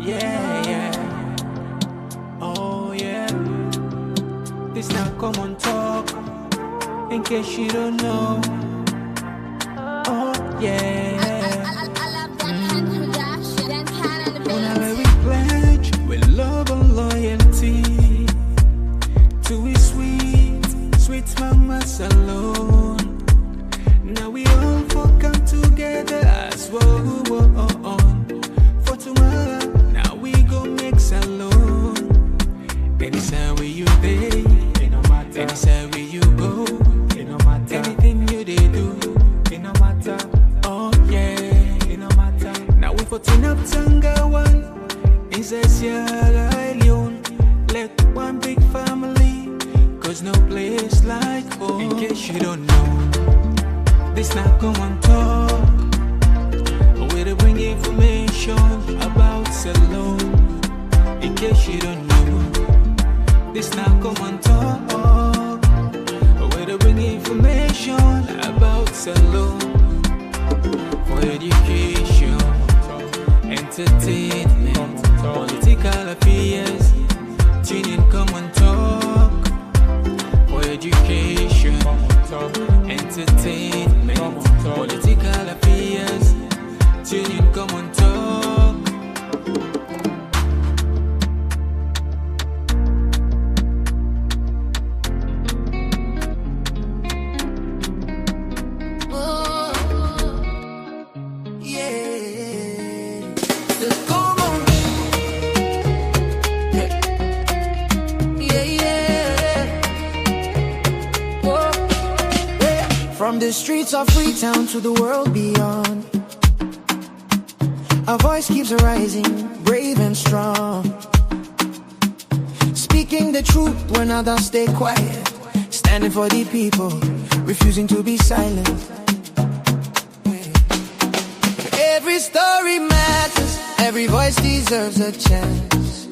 Yeah, yeah. Oh, yeah. This now common talk. In case you don't know. Oh, yeah. Whenever we pledge with love and loyalty to his sweet, sweet mamas alone. Now we all for come together as one. For tomorrow, now we go mix alone. Anytime where you day, anytime where you go, anything you they do, it no matter. Oh yeah, it no matter. Now we for turn up Tanga one, it's a Sierra Leone. Let one big family, cause no place like home. In case you don't know, this not common talk. Where to bring information about Salone. In case you don't know, this not common talk. Where to bring information about Salone. For education, entertainment, political affairs. Tune in, come and talk. For education, entertainment, political affairs. Tune in, come and talk. Oh, yeah. Just come on. Yeah, yeah. Whoa. Yeah. From the streets of Freetown to the world beyond, our voice keeps rising, brave and strong. Speaking the truth when others stay quiet. Standing for the people, refusing to be silent. Every story matters, every voice deserves a chance.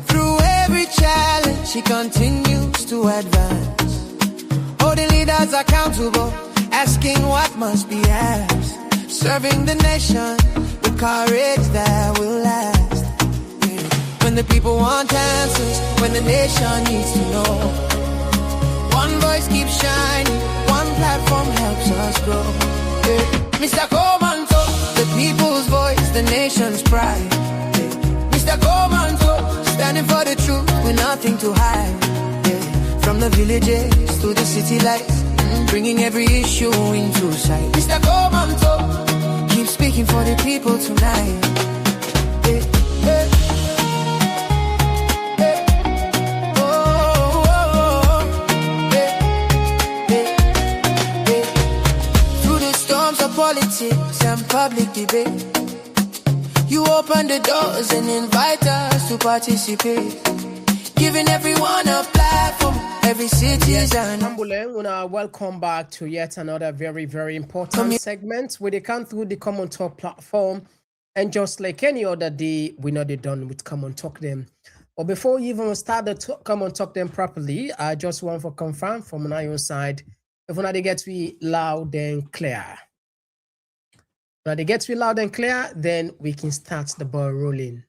Through every challenge, she continues to advance. Holding leaders accountable, asking what must be asked. Serving the nation with courage that will last. When the people want answers, when the nation needs to know, one voice keeps shining, one platform helps us grow. Mr. Koman Tok, the people's voice, the nation's pride. Mr. Koman Tok, standing for the truth with nothing to hide. From the villages to the city lights, bringing every issue into sight. Mr. Koman Tok, keep speaking for the people tonight. Through the storms of politics and public debate, you open the doors and invite us to participate, giving everyone a platform, every citizen. Welcome back to yet another very, very important segment where they come through the Common Talk platform. And just like any other day, we know they're done with Common Talk them. But before you even start the Common Talk them properly, I just want to confirm from my own side, if when they get to be loud and clear. When they get to be loud and clear, then we can start the ball rolling.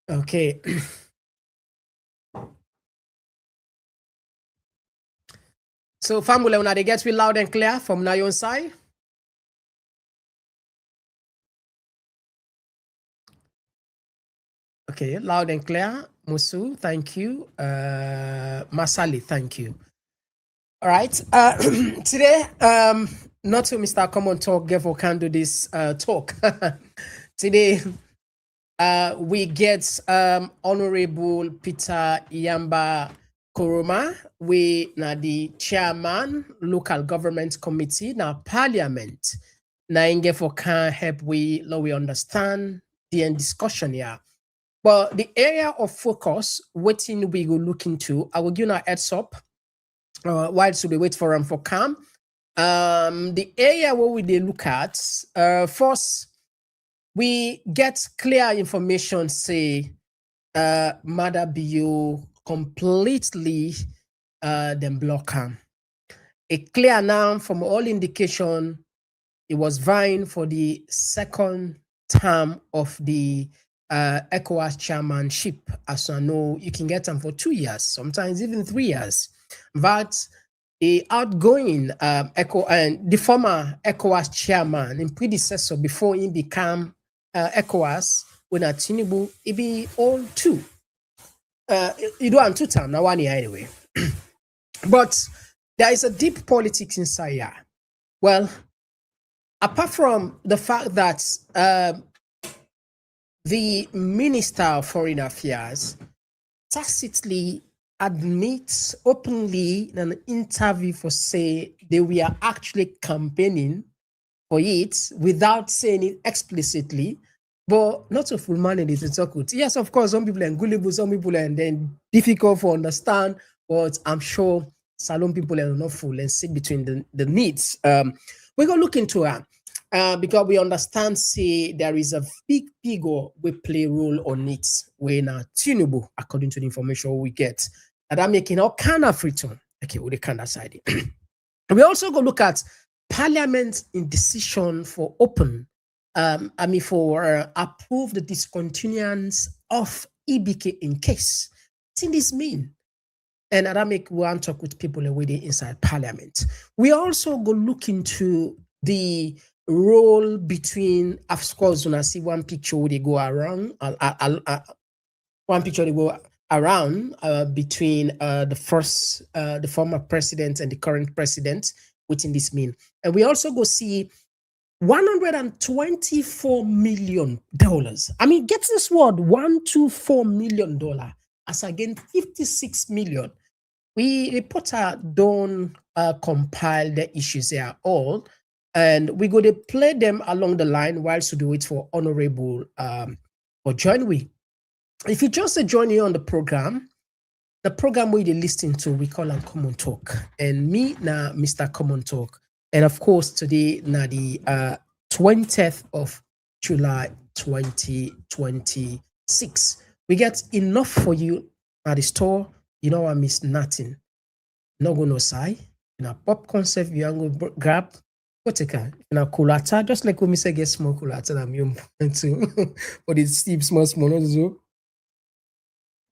Okay. So, family, when they get to be loud and clear from now on side. Okay, loud and clear. Musu, thank you. Masali, thank you. All right. Today, not to Mr. Common Talk, Gevo can do this talk. Today, we get Honorable Peter Yamba Koroma, we na the chairman, local government committee, na parliament. Na inge for can help we understand the end discussion here. But the area of focus, waiting we go look into, I will give you a heads up while we wait for them for come. The area where we they look at, first, we get clear information, say, Maada Bio completely them block him. clear now from all indication, it was vying for the second term of the ECOWAS chairmanship. As I know, you can get them for 2 years, sometimes even 3 years. But the outgoing the former ECOWAS chairman and predecessor before he became ECOWAS, when at Tinubu, he be all two. You do 2 terms, now 1 year anyway. But there is a deep politics inside here. Well, apart from the fact that the Minister of Foreign Affairs tacitly admits openly in an interview for say they were actually campaigning for it without saying it explicitly, but not a full man in it. Yes, of course, some people are gullible, some people are then difficult to understand, but I'm sure Salon people are not full and sit between the needs. We're going to look into it. Because we understand, say, there is a big figure we play role on it when Tinubu, according to the information we get, that are making all kind of return. Okay, with the kind of side. We also go look at Parliament in decision for open, for approve the discontinuance of EBK in case. What does this mean? And that make one talk with people already inside Parliament. We also go look into the role between, of course, when I see one picture where they go around, one picture they go around between the former president and the current president, what in this mean? And we also go see $124 million. I mean, get this word, $124 million as again 56 million. We reporter don't compile the issues here all. And we're going to play them along the line whilst we do it for Honorable or join we. If you just join you on the program we're listening to, we call On Common Talk. And me now, Mr. Common Talk. And of course, today, now the 20th of July 2026. We get enough for you at the store. You know I miss nothing. No go no side. In a popcorn self, you go grab. Take a culata, just like when we say get small culata, I'm young too. But it's steep, small,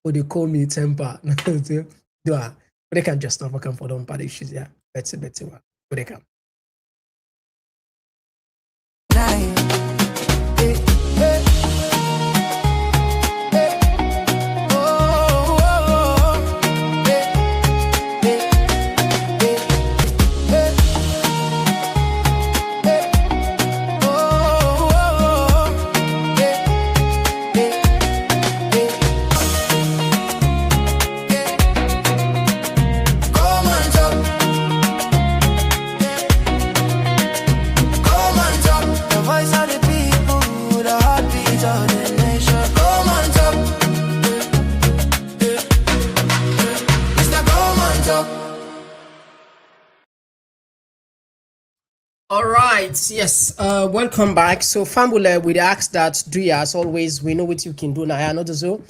but they call me temper. But they can just overcome for them bad issues. Yeah, better. But they can. All right, yes, welcome back. So Fambula, we ask that do you, as always, we know what you can do now. Another so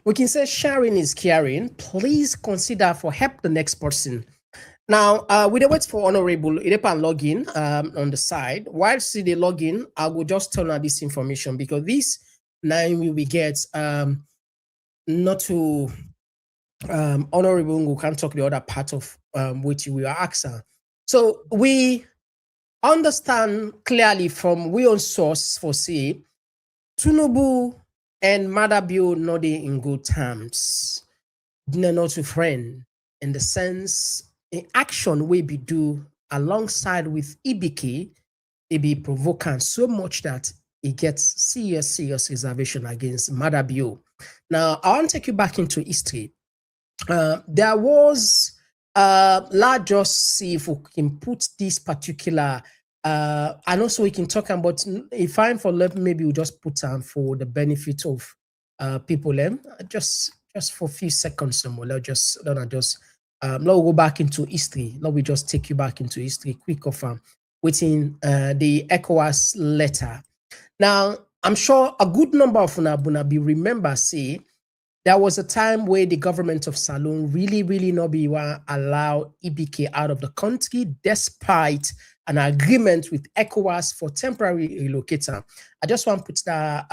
we can say sharing is caring. Please consider for help the next person. Now, we don't wait for Honorable Irepan login on the side. While see the login, I will just turn on this information because this now we get not to Honorable who can talk the other part of which we are asking. So we understand clearly from we on source for say Tinubu and Maada Bio not in good terms. They're not a friend in the sense in action we be do alongside with EBK, it be provoking so much that it gets serious reservation against Maada Bio. Now I want to take you back into history. There was let's just see if we can put this particular and also we can talk about if I'm for left, maybe we'll just put on for the benefit of people just for a few seconds or more. Let's go back into history. Let me just take you back into history quick of within the ECOWAS letter. Now I'm sure a good number of Unabuna be remember say there was a time where the government of Salone really not be allow EBK out of the country despite an agreement with ECOWAS for temporary relocator. I just want to put that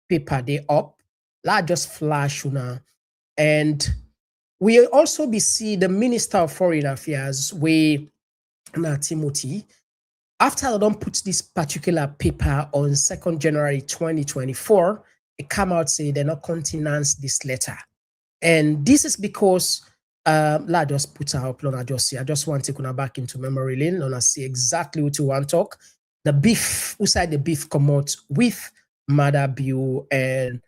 paper there up. Let just flash now. And we also be see the Minister of Foreign Affairs, where Timothy, after I don't put this particular paper on 2nd January 2024, it come out say they're not countenance this letter. And this is because I just put out I just want to go back into memory lane and I see exactly what you want to talk. The beef, inside the beef come out with Maada Bio and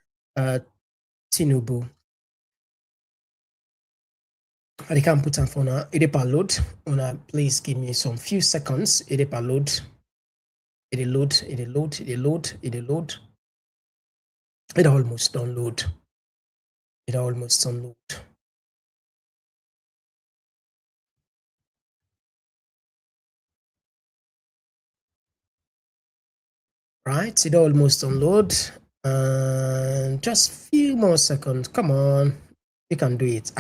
Tinubu. I can put on for now. It load. Please give me some few seconds. It load. It load. It load. It load. It load. It almost download. It almost download. Right, it almost download. Just few more seconds. Come on, you can do it.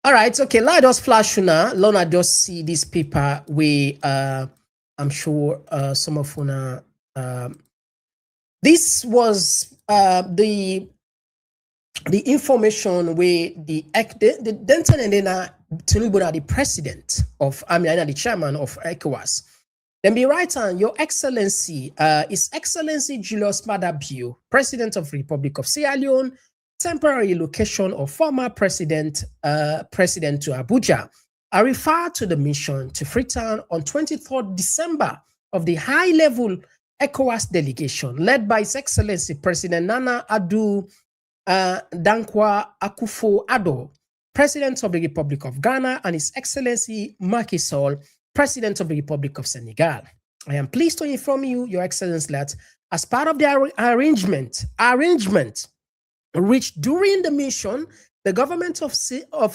All right, okay. Let us flash now. Lona just see this paper. We I'm sure some of you this was the information where the Denton and then Tinubu, the president of the chairman of ECOWAS. Then be right on, Your Excellency, His Excellency Julius Maada Bio, President of the Republic of Sierra Leone, temporary location of former president to Abuja. I refer to the mission to Freetown on 23rd December of the high-level ECOWAS delegation led by His Excellency President Nana Addo Dankwa Akufo-Addo, President of the Republic of Ghana, and His Excellency Macky Sall, President of the Republic of Senegal. I am pleased to inform you, Your Excellency, that as part of the arrangement reached during the mission, the government of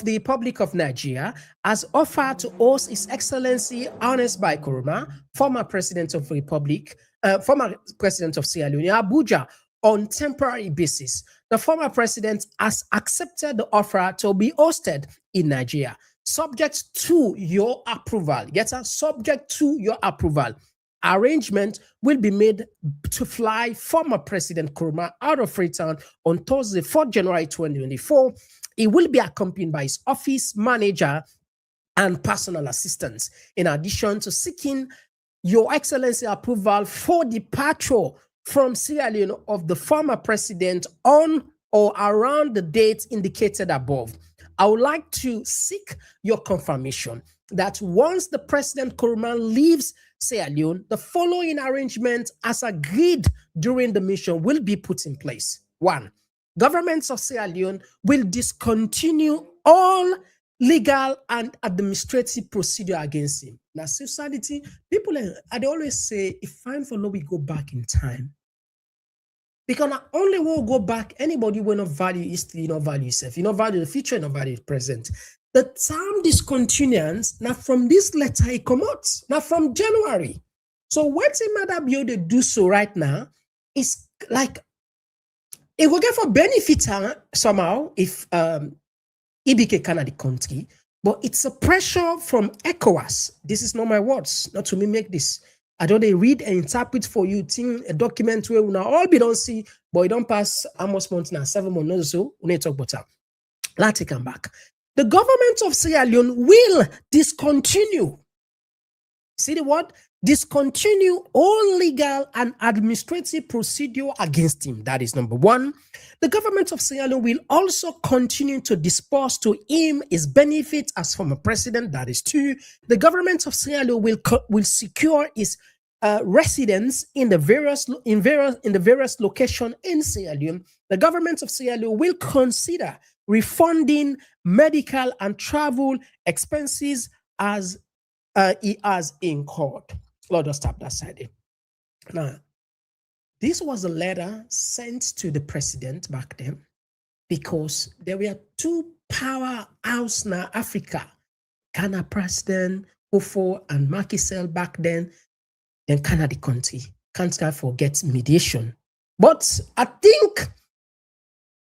the Republic of Nigeria has offered to host His Excellency Yamba Koroma, former President of the Republic, former President of Sierra Leone, Abuja, on temporary basis. The former president has accepted the offer to be hosted in Nigeria, subject to your approval. Yes, sir? Subject to your approval. Arrangement will be made to fly former President Koroma out of Freetown on Thursday, 4th January 2024. He will be accompanied by his office manager and personal assistants, in addition to seeking Your Excellency approval for departure from Sierra Leone of the former president on or around the date indicated above. I would like to seek your confirmation that once the President Koroma leaves Sierra Leone, the following arrangement as agreed during the mission will be put in place. 1. Governments of Sierra Leone will discontinue all legal and administrative procedure against him. Now, society, people, I always say, if fine for no, we go back in time. Because not only will go back, anybody will not value history, not value self, you not value the future, not value the present. The term discontinuance, now from this letter, it comes out, now from January. So what Maada Bio they do so right now is like, it will get for benefit somehow if EBK can the country, but it's a pressure from ECOWAS. This is not my words, not to me make this. I don't they read and interpret for you thing a document where we now all be don't see, but it don't pass almost months now, 7 months or so. We need to talk about that. Let's take them back. The government of Sierra Leone will discontinue. See the word? Discontinue all legal and administrative procedure against him. That is number 1. The government of Sierra Leone will also continue to disperse to him his benefits as former president. That is 2. The government of Sierra Leone will secure his residence in the various locations in Sierra Leone. The government of Sierra Leone will consider refunding medical and travel expenses as he has incurred. Lord, just tap that side. Now, this was a letter sent to the president back then because there were 2 powerhouses now Africa, Ghana president, Kofo and Macky Sall back then Canada country. Can't forget mediation. But I think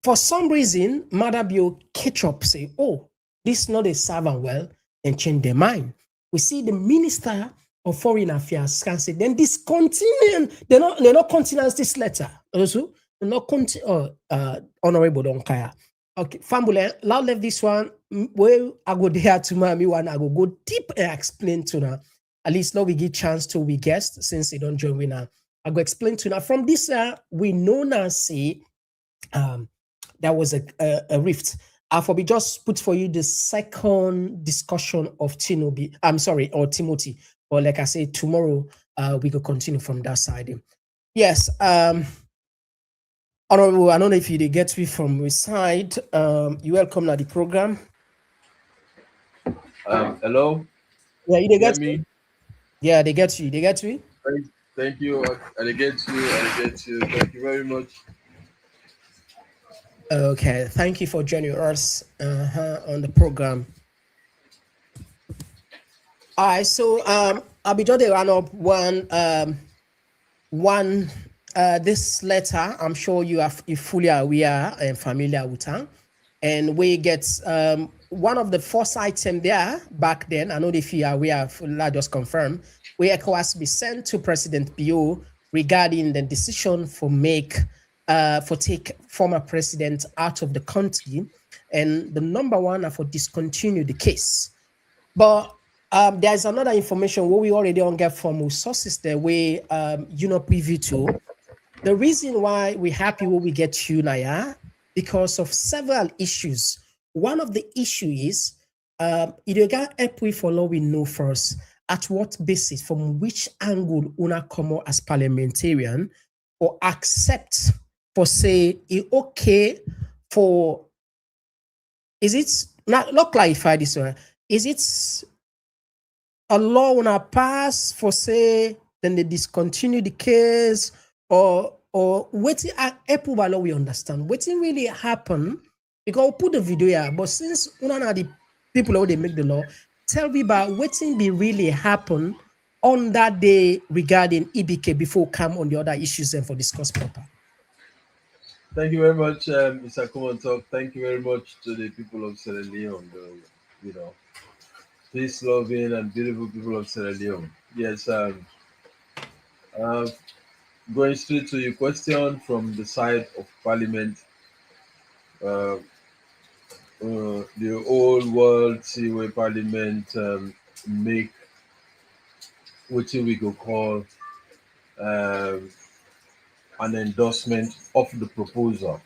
For some reason, Maada Bio catch up, say, oh, this not a servant well, and change their mind. We see the Minister of Foreign Affairs can say, then discontinue, they're not continuing this letter. Also, they're not continue, Honorable Donkaya. Okay, Fambule, now left this one. Well, I go there to mommy one. I go deep and explain to her. At least now we give chance to we guest since they don't join me now. I go explain to her. From this, we know now say there was a rift. I will be just put for you the second discussion of Timothy. I'm sorry, or Timothy. Or like I say, tomorrow we could continue from that side. Yes. Honorable, I don't know if you did get me from your side. You welcome to the program. Hello. Yeah, you get me. Yeah, they get you. They get me. Thank you. I get you. Thank you very much. Okay, thank you for joining us on the program. All right, so I'll be just run up this letter. I'm sure you fully aware and familiar with her, and we get one of the first items there back then. I know if you are aware, I just confirm where ECOWAS be sent to President Bio regarding the decision for take former president out of the country, and the number one for discontinue the case. But there's another information what we already don't get from sources there where you know privy to. The reason why we're happy when we get you Naya because of several issues. One of the issue is you got help we follow we know first at what basis, from which angle una come as parliamentarian or accept for say it okay for is it not clarify this one? Is it a law when I pass for say then they discontinue the case or waiting approval we understand waiting really happen because we'll put the video here, but since one of the people who they make the law tell me about waiting be really happen on that day regarding EBK before come on the other issues and for discuss proper. Thank you very much, Mr. Common Talk. Thank you very much to the people of Sierra Leone, peace-loving and beautiful people of Sierra Leone. Yes, going straight to your question from the side of Parliament, the old world see where Parliament make what we could call an endorsement of the proposal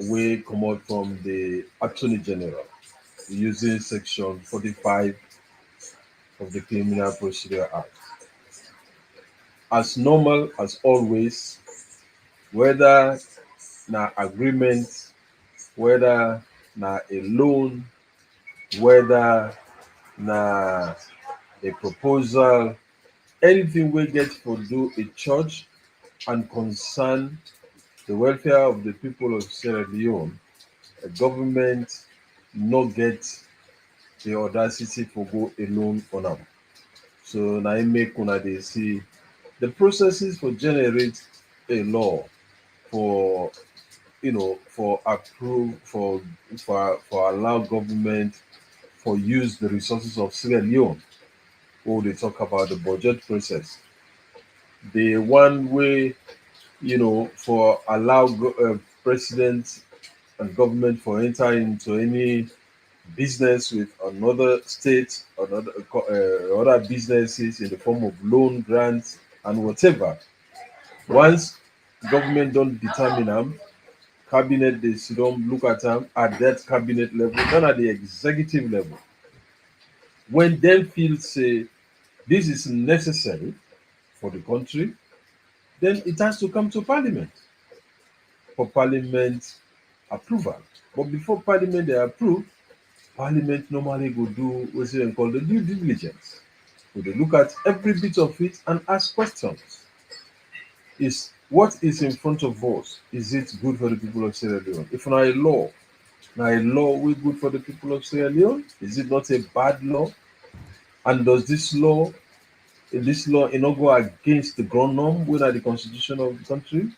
we come out from the Attorney General using Section 45 of the Criminal Procedure Act. As normal as always, whether na agreement, whether na a loan, whether na a proposal, anything we get for do a church and concern the welfare of the people of Sierra Leone, the government not get the audacity for go alone on them. So now I make una they see the processes for generate a law for for approve for allow government for use the resources of Sierra Leone. Or they talk about the budget process. The one way for allow president and government for enter into any business with another state, other businesses in the form of loan, grants, and whatever. Once government don't determine them, cabinet they don't look at them at that cabinet level, not at the executive level. When them feel say this is necessary for the country, then it has to come to Parliament for Parliament approval. But before Parliament they approve, Parliament normally go do what's called the due diligence. So they look at every bit of it and ask questions. Is what is in front of us? Is it good for the people of Sierra Leone? If not a law, we good for the people of Sierra Leone? Is it not a bad law? And does this law not go against the ground norm within the constitution of the country?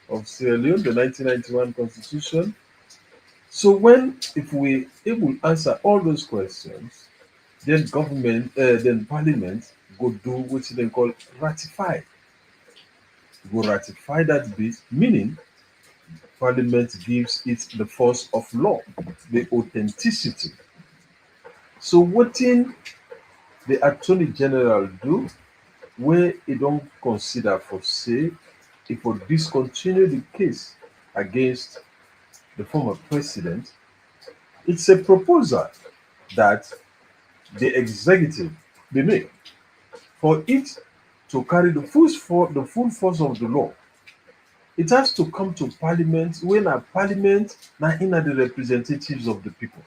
of Sierra Leone, the 1991 Constitution. So when, if we able answer all those questions, then then Parliament go do what they call ratify. Go ratify that bit, meaning Parliament gives it the force of law, the authenticity. So what in the Attorney General do, where he don't consider for say, if for discontinue the case against the former president, it's a proposal that the executive they make for it to carry the full force of the law. It has to come to Parliament when a Parliament now in are the representatives of the people.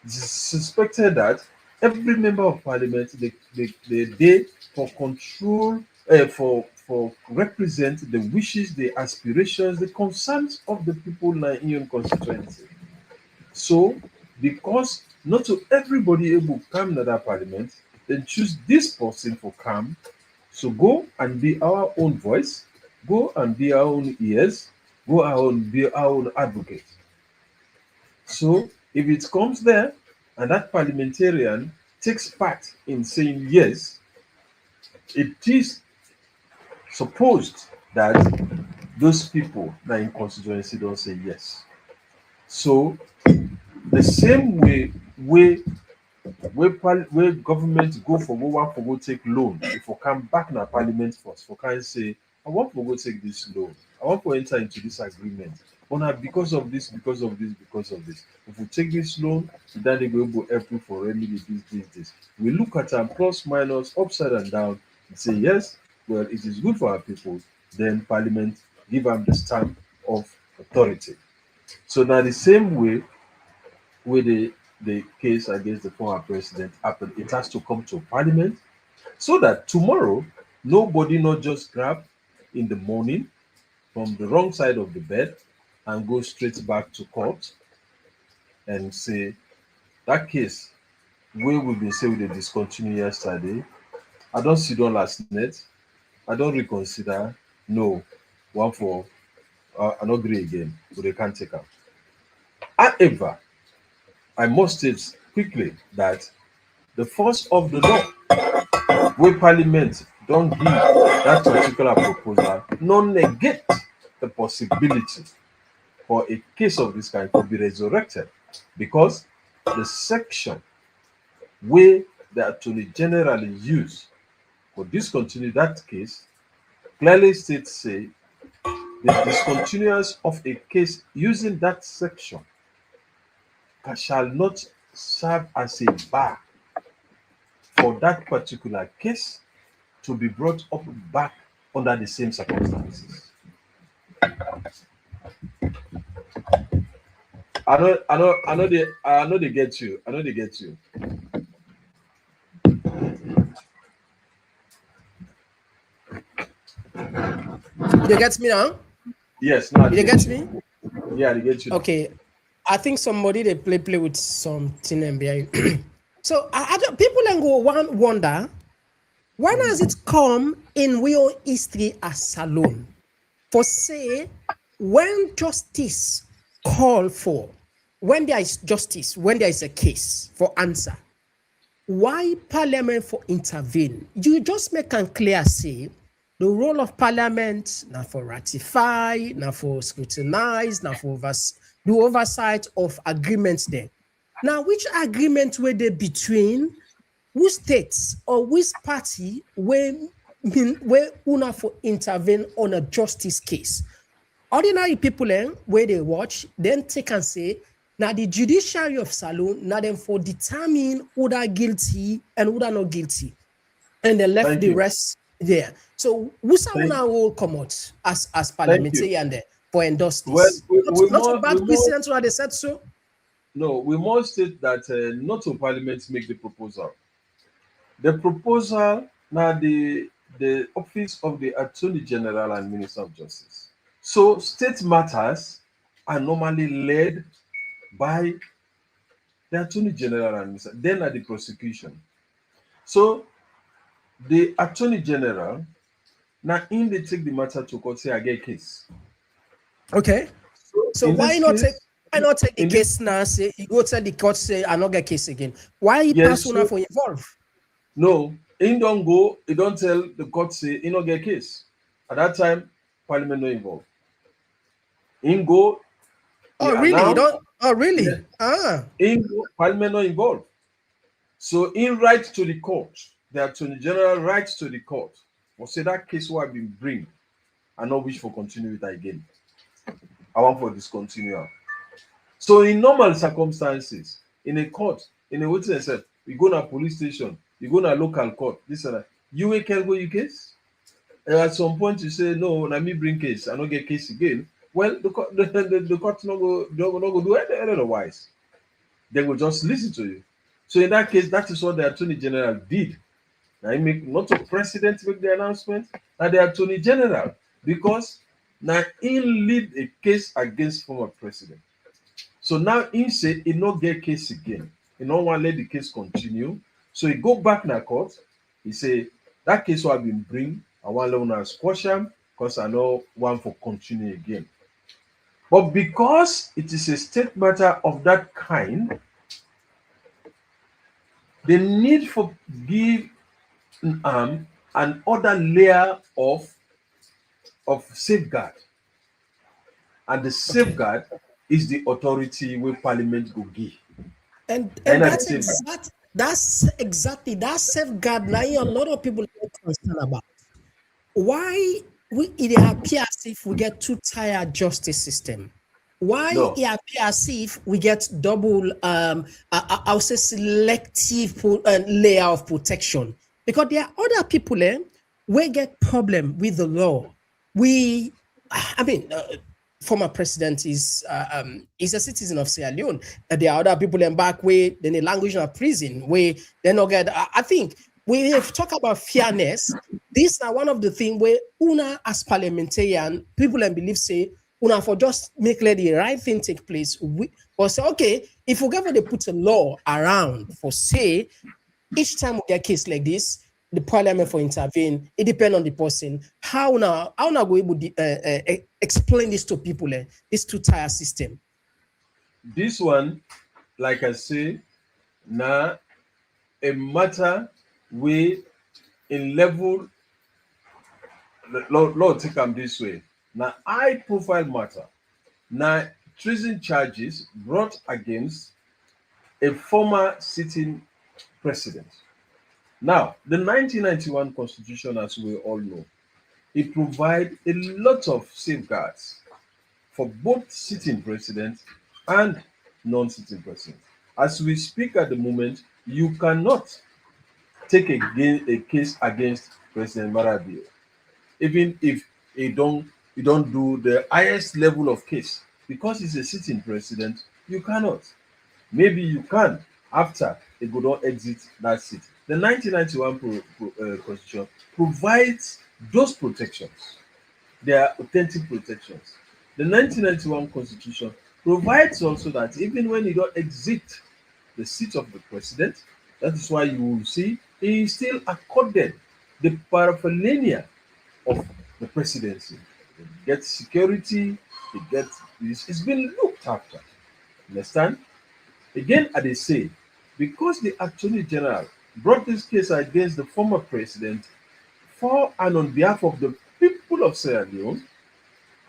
It is suspected that every member of Parliament they for control for represent the wishes, the aspirations, the concerns of the people in your constituency. So, because not to everybody able to come to that Parliament, then choose this person for come. So go and be our own voice, go and be our own ears, go and be our own advocate. So if it comes there and that parliamentarian takes part in saying yes, it is supposed that those people that in constituency don't say yes. So the same way where government go for go take loan, if we come back in our parliament first, we can say, I want to go take this loan, I want to enter into this agreement. But now because of this, because of this, because of this, if we take this loan, then they go help you for remedy this. We look at them plus minus, upside and down, and say yes, well, it is good for our people. Then Parliament give them the stamp of authority. So now the same way with the case against the former president happened, it has to come to Parliament so that tomorrow nobody not just grab in the morning from the wrong side of the bed and go straight back to court and say that case where we been say we dey discontinue yesterday, I don't see don last night, I don't reconsider, no, one for I no agree again, but they can't take am. However, I must state quickly that the force of the law where Parliament don't give that particular proposal no negate the possibility for a case of this kind to be resurrected, because the section where the Attorney General use for discontinue that case clearly states say the discontinuance of a case using that section shall not serve as a bar for that particular case to be brought up back under the same circumstances. I know they get you. I know they get you. You get me now? Yes, now You get me? Yeah, they get you. Okay. I think somebody they play with something and behind. So people then go wonder, when has it come in real history as alone? For say, when justice call for, when there is justice, when there is a case for answer, why Parliament for intervene? You just make it clear, say, the role of Parliament, now for ratify, now for scrutinize, now for do oversight of agreements there. Now, which agreement were they between which states or which party where una for intervene on a justice case? Ordinary people where they watch, then take and say, now the judiciary of Salon, now them for determine who are guilty and who are not guilty. And they left the rest there. So who's our role come out as parliamentarian there for endorse this? Well, not a bad precedent where they said so. No, we must state that not to Parliament make the proposal. The proposal now the office of the Attorney General and Minister of Justice. So state matters are normally led by the Attorney General and Minister, then at the prosecution. So the Attorney General Now, in they take the matter to court, say I get case. Okay. So In why this not case, take the in this- case now? Say you go tell the court say I not get case again. Why you Yes, pass una so- for involve? No, in don't go, he don't tell the court say he not get case. At that time, Parliament not involved. In go, he Oh really? You announce, don't? Oh really? Yes. Ah. in go, Parliament not involved. So in writes to the court, the Attorney General writes to the court, or say that case what I been bring, I not wish for continue it again. I want for discontinue. So in normal circumstances, in a court, in a witness, you go to a police station, you go to a local court, this and that, you will can go your case. And at some point you say, no, let me bring case, I don't get case again. Well, the court, the court not go do anything otherwise. They will just listen to you. So in that case, that is what the Attorney General did. Now he make not the president make the announcement, and the Attorney General, because now he lead a case against former president. So now he say he not get case again. He don't want to let the case continue. So he go back in the court. He say that case what I been bring, I want to let squash him because I know want for continue again. But because it is a state matter of that kind, the need for give another layer of safeguard, and the safeguard is the authority where Parliament go give. And And at that's the same time, that's exactly that safeguard now a lot of people are concerned about. Why it appears as if we get too tired justice system? Why No. it appears as if we get double I'll say selective layer of protection? Because there are other people we get problem with the law. Former president is a citizen of Sierra Leone. There are other people in back where then the language of prison where they not get. I think we have talked about fairness. This is one of the things where una as parliamentarian people and believe say una for just make let the right thing take place. Or say okay, if we ever they put a law around for say each time we get a case like this, the parliament for intervene. It depends on the person. How now go able to explain this to people? This two-tier system. this one, like I say, now a matter where in level, Lord take them this way. Now high profile matter. Now treason charges brought against a former sitting president. Now, the 1991 Constitution, as we all know, it provides a lot of safeguards for both sitting president and non-sitting president. As we speak at the moment, you cannot take a case against President Maada Bio, even if you don't do the highest level of case, because he's a sitting president. You cannot. Maybe you can after a good on exit that seat. The 1991 Constitution provides those protections. They are authentic protections. The 1991 Constitution provides also that even when you don't exit the seat of the president, that is why you will see he is still accorded the paraphernalia of the presidency. He gets security, it's been looked after. Understand? Again, as they say, because the Attorney General brought this case against the former president for and on behalf of the people of Sierra Leone,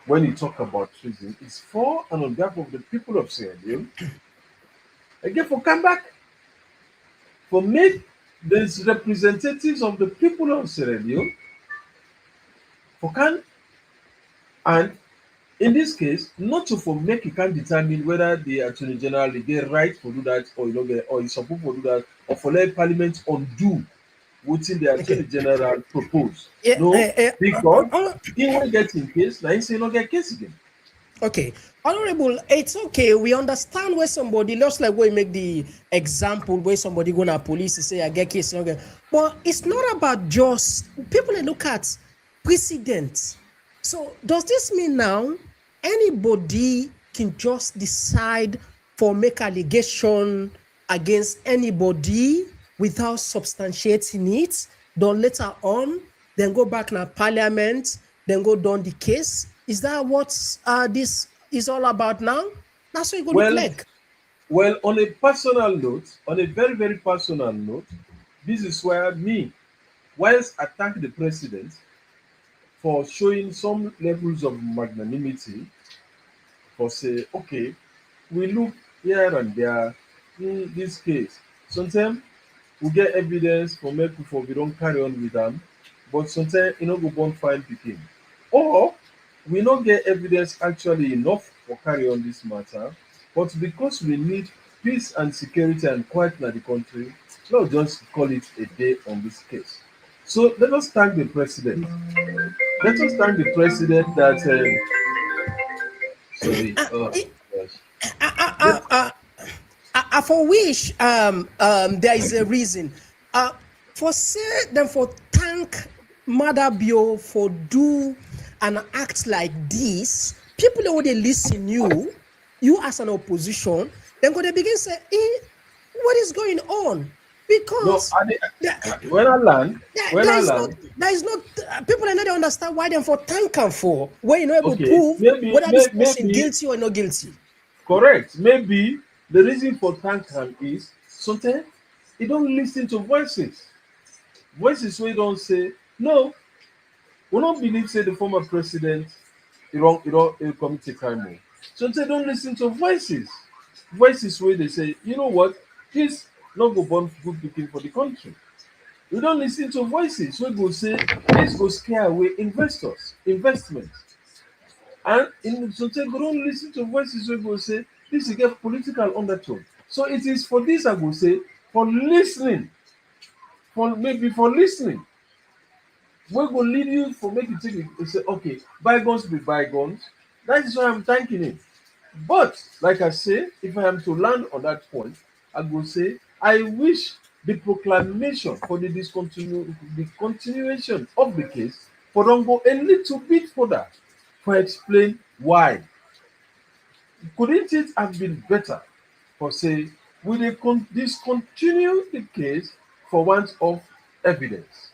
when you talk about treason, it's for and on behalf of the people of Sierra Leone. Again, for come back, for make these representatives of the people of Sierra Leone, for can, and in this case, not to for make you can determine whether the Attorney General get right to do that or you don't get, or is supposed to do that, or for let Parliament undo what the Attorney General propose. Yeah, No, because he won't get in case, now he say not get case again. Okay, Honorable, it's okay. We understand where somebody, just like we make the example where somebody go to police and say I get case, okay. But it's not about just people that look at precedent. So does this mean now anybody can just decide for make allegation against anybody without substantiating it? Then later on, then go back to parliament, then go down the case. Is that what this is all about now? That's what it going to look like. Well, on a personal note, on a very, very personal note, this is where me, whilst I thank the president for showing some levels of magnanimity, for say, okay, we look here and there in this case. Sometimes we get evidence for make before we don't carry on with them, but sometimes you know go born fine picking. Or we not get evidence actually enough for carry on this matter, but because we need peace and security and quiet in the country, not just call it a day on this case. So let us thank the president. Let us thank the president that sorry. Gosh. For which there is a reason. For say them for thank Maada Bio for do and act like this, people that would listen you as an opposition, then go they begin say, what is going on? Because when I land, there is not people are not understand why them for thank them for when you know able to prove whether this person guilty or not guilty. Correct. Maybe the reason for thank him is sometimes he don't listen to voices. Voices where don't say no. We don't believe say the former president he don't commit a crime. Sometimes don't listen to voices. Voices where they say, you know what, this not go born good looking for the country. We don't listen to voices where go say this go scare away investment. And sometimes we don't listen to voices where go say this will get political undertone. So it is for this I go say for listening, for listening. We go lead you for make you take it say okay, bygones be bygones. That is why I'm thanking him. But like I say, if I am to land on that point, I go say I wish the proclamation for the continuation of the case for don't go a little bit further for explain why. Couldn't it have been better for say will they discontinue the case for want of evidence?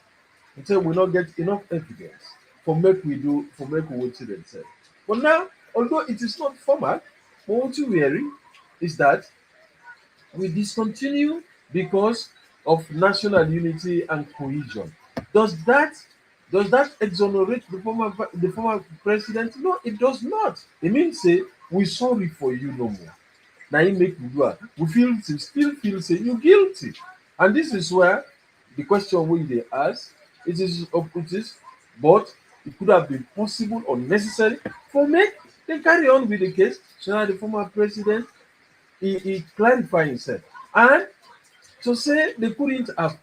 Until we not get enough evidence for make we wait till themselves. But now, although it is not formal, but what you hearing is that we discontinue because of national unity and cohesion. Does that exonerate the former president? No, it does not. It means say we sorry for you no more. Now you make we do it. We still feel say you guilty. And this is where the question we they ask it is, but it could have been possible or necessary for make they carry on with the case. So now the former president he clarified himself. And to say they couldn't have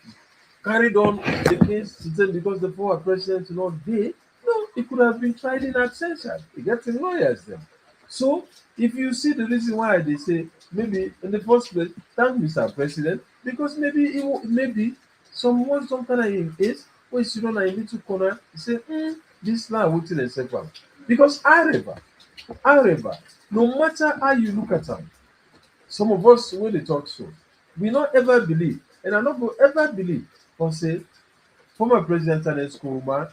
carried on the case because the former president is not there, no, it could have been tried in absentia. He gets the lawyers then. So if you see the reason why they say maybe in the first place, thank Mr. President, because maybe some kind of in case when you don't in little corner, you say, this now will tell themselves. Because however, no matter how you look at them, some of us when they talk so, we not ever believe, and I not go ever believe or say former President Yamba Koroma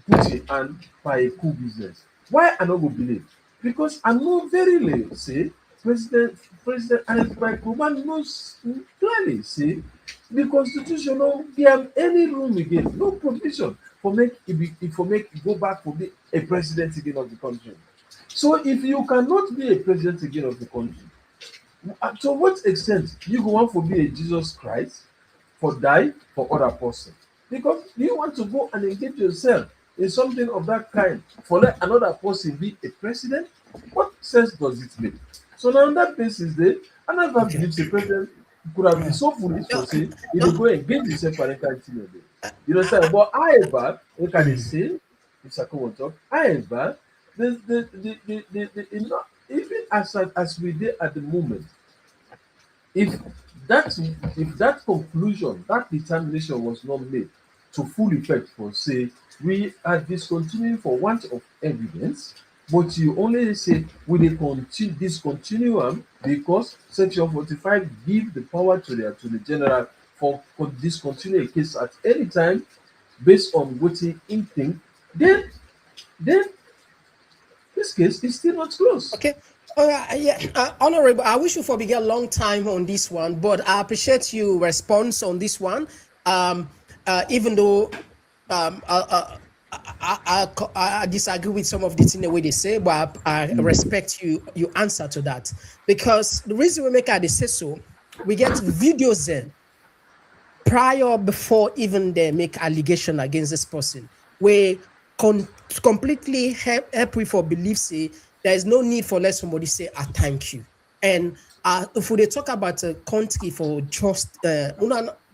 put his hand by a cool business. Why I not go believe? Because I know very late say President Yamba Koroma knows clearly say the constitution no give any room again, no provision for make it go back for be a president again of the country. So if you cannot be a president again of the country, to what extent you go want to be a Jesus Christ for die for other person? Because you want to go and engage yourself in something of that kind for let another person be a president? What sense does it make? So now on that basis, I never believe the president could have been so foolish to say he will go engage himself for anything. You know, say, but however, what can they say? Mr. Komon Talk. However, even as we did at the moment, if that conclusion, that determination was not made to full effect for say we are discontinuing for want of evidence, but you only say we discontinue because Section 45 give the power to the Attorney General for discontinue a case at any time based on what he think, then this case is still not closed. Okay. Honorable, I wish you for a long time on this one, but I appreciate your response on this one. Even though I disagree with some of the things the way they say, but I respect you answer to that, because the reason we make I say so, we get videos then before even they make allegation against this person, where completely help we for belief say there is no need for let somebody say I thank you. And if we talk about a country for just the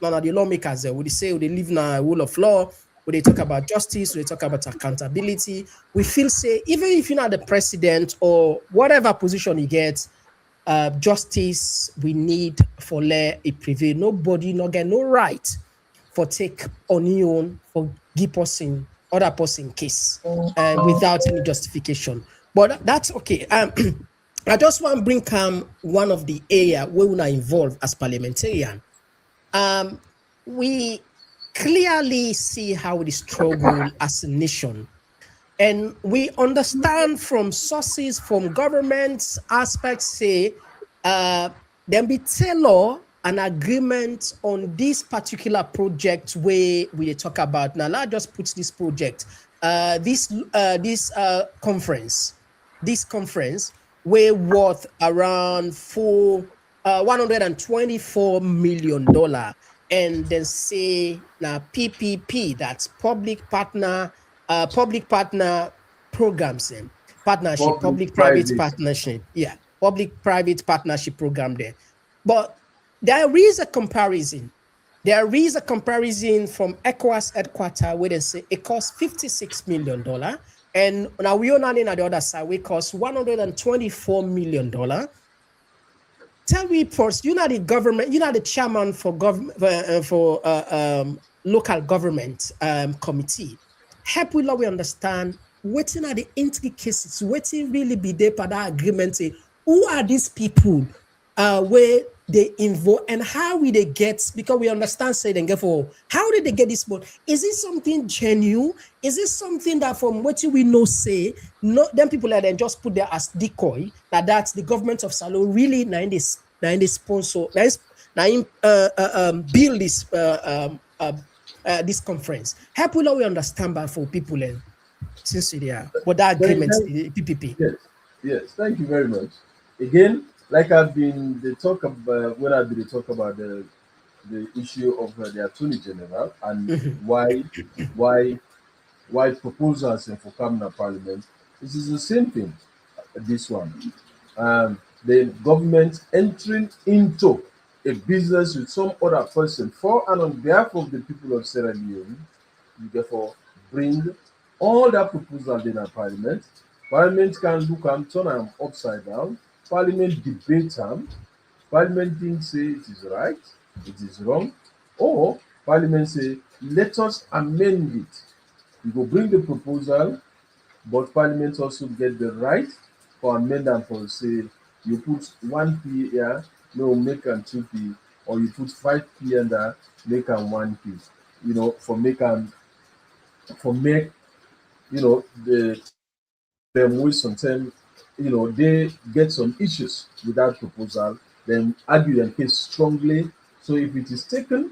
lawmakers, they say they live in a rule of law, when they talk about justice, we talk about accountability, we feel say even if you're not the president or whatever position you get, justice we need for let it prevail. Nobody not get no right for take on your own for give person other person case without any justification. But that's okay. I just want to bring one of the area where we are involved as parliamentarian. We clearly see how we struggle as a nation. And we understand from sources, from government aspects, say, then be tell an agreement on this particular project where we talk about. Now, let's just put this project, this conference where worth around $124 million. And then say now PPP, that's public partner programs, partnership, public-private partnership. Yeah, public-private partnership program there. But there is a comparison. There is a comparison from ECOWAS headquarters where they say it costs $56 million. And now we are not in the other side, we cost $124 million. Tell me first, you're not the government, you're not the chairman for local government committee. Help we understand what are the intricacies, what really be there for that agreement. Who are these people where they involve and how will they get, because we understand say then for how did they get this money? Is it something genuine? Is it something that from what we know say, no, them people are then just put there as decoy, that's the government of Salo really now this sponsor, build this conference. Help we understand that for people and since they are what that agreement PPP. Yes, thank you very much. Again, like I've been they talk about when I've been talk about the issue of the Attorney General and why proposals for coming to Parliament. This is the same thing. This one, the government entering into a business with some other person for and on behalf of the people of Sierra Leone, you therefore bring all that proposal in a Parliament. Parliament can look and turn them upside down. Parliament debate them. Parliament didn't say it is right, it is wrong, or Parliament say let us amend it. You go bring the proposal, but Parliament also get the right for amendment for say you put 1p here, no make and 2p, or you put 5p under make and 1p. You know, for make the them with some time, they get some issues with that proposal, then argue and case strongly. So if it is taken,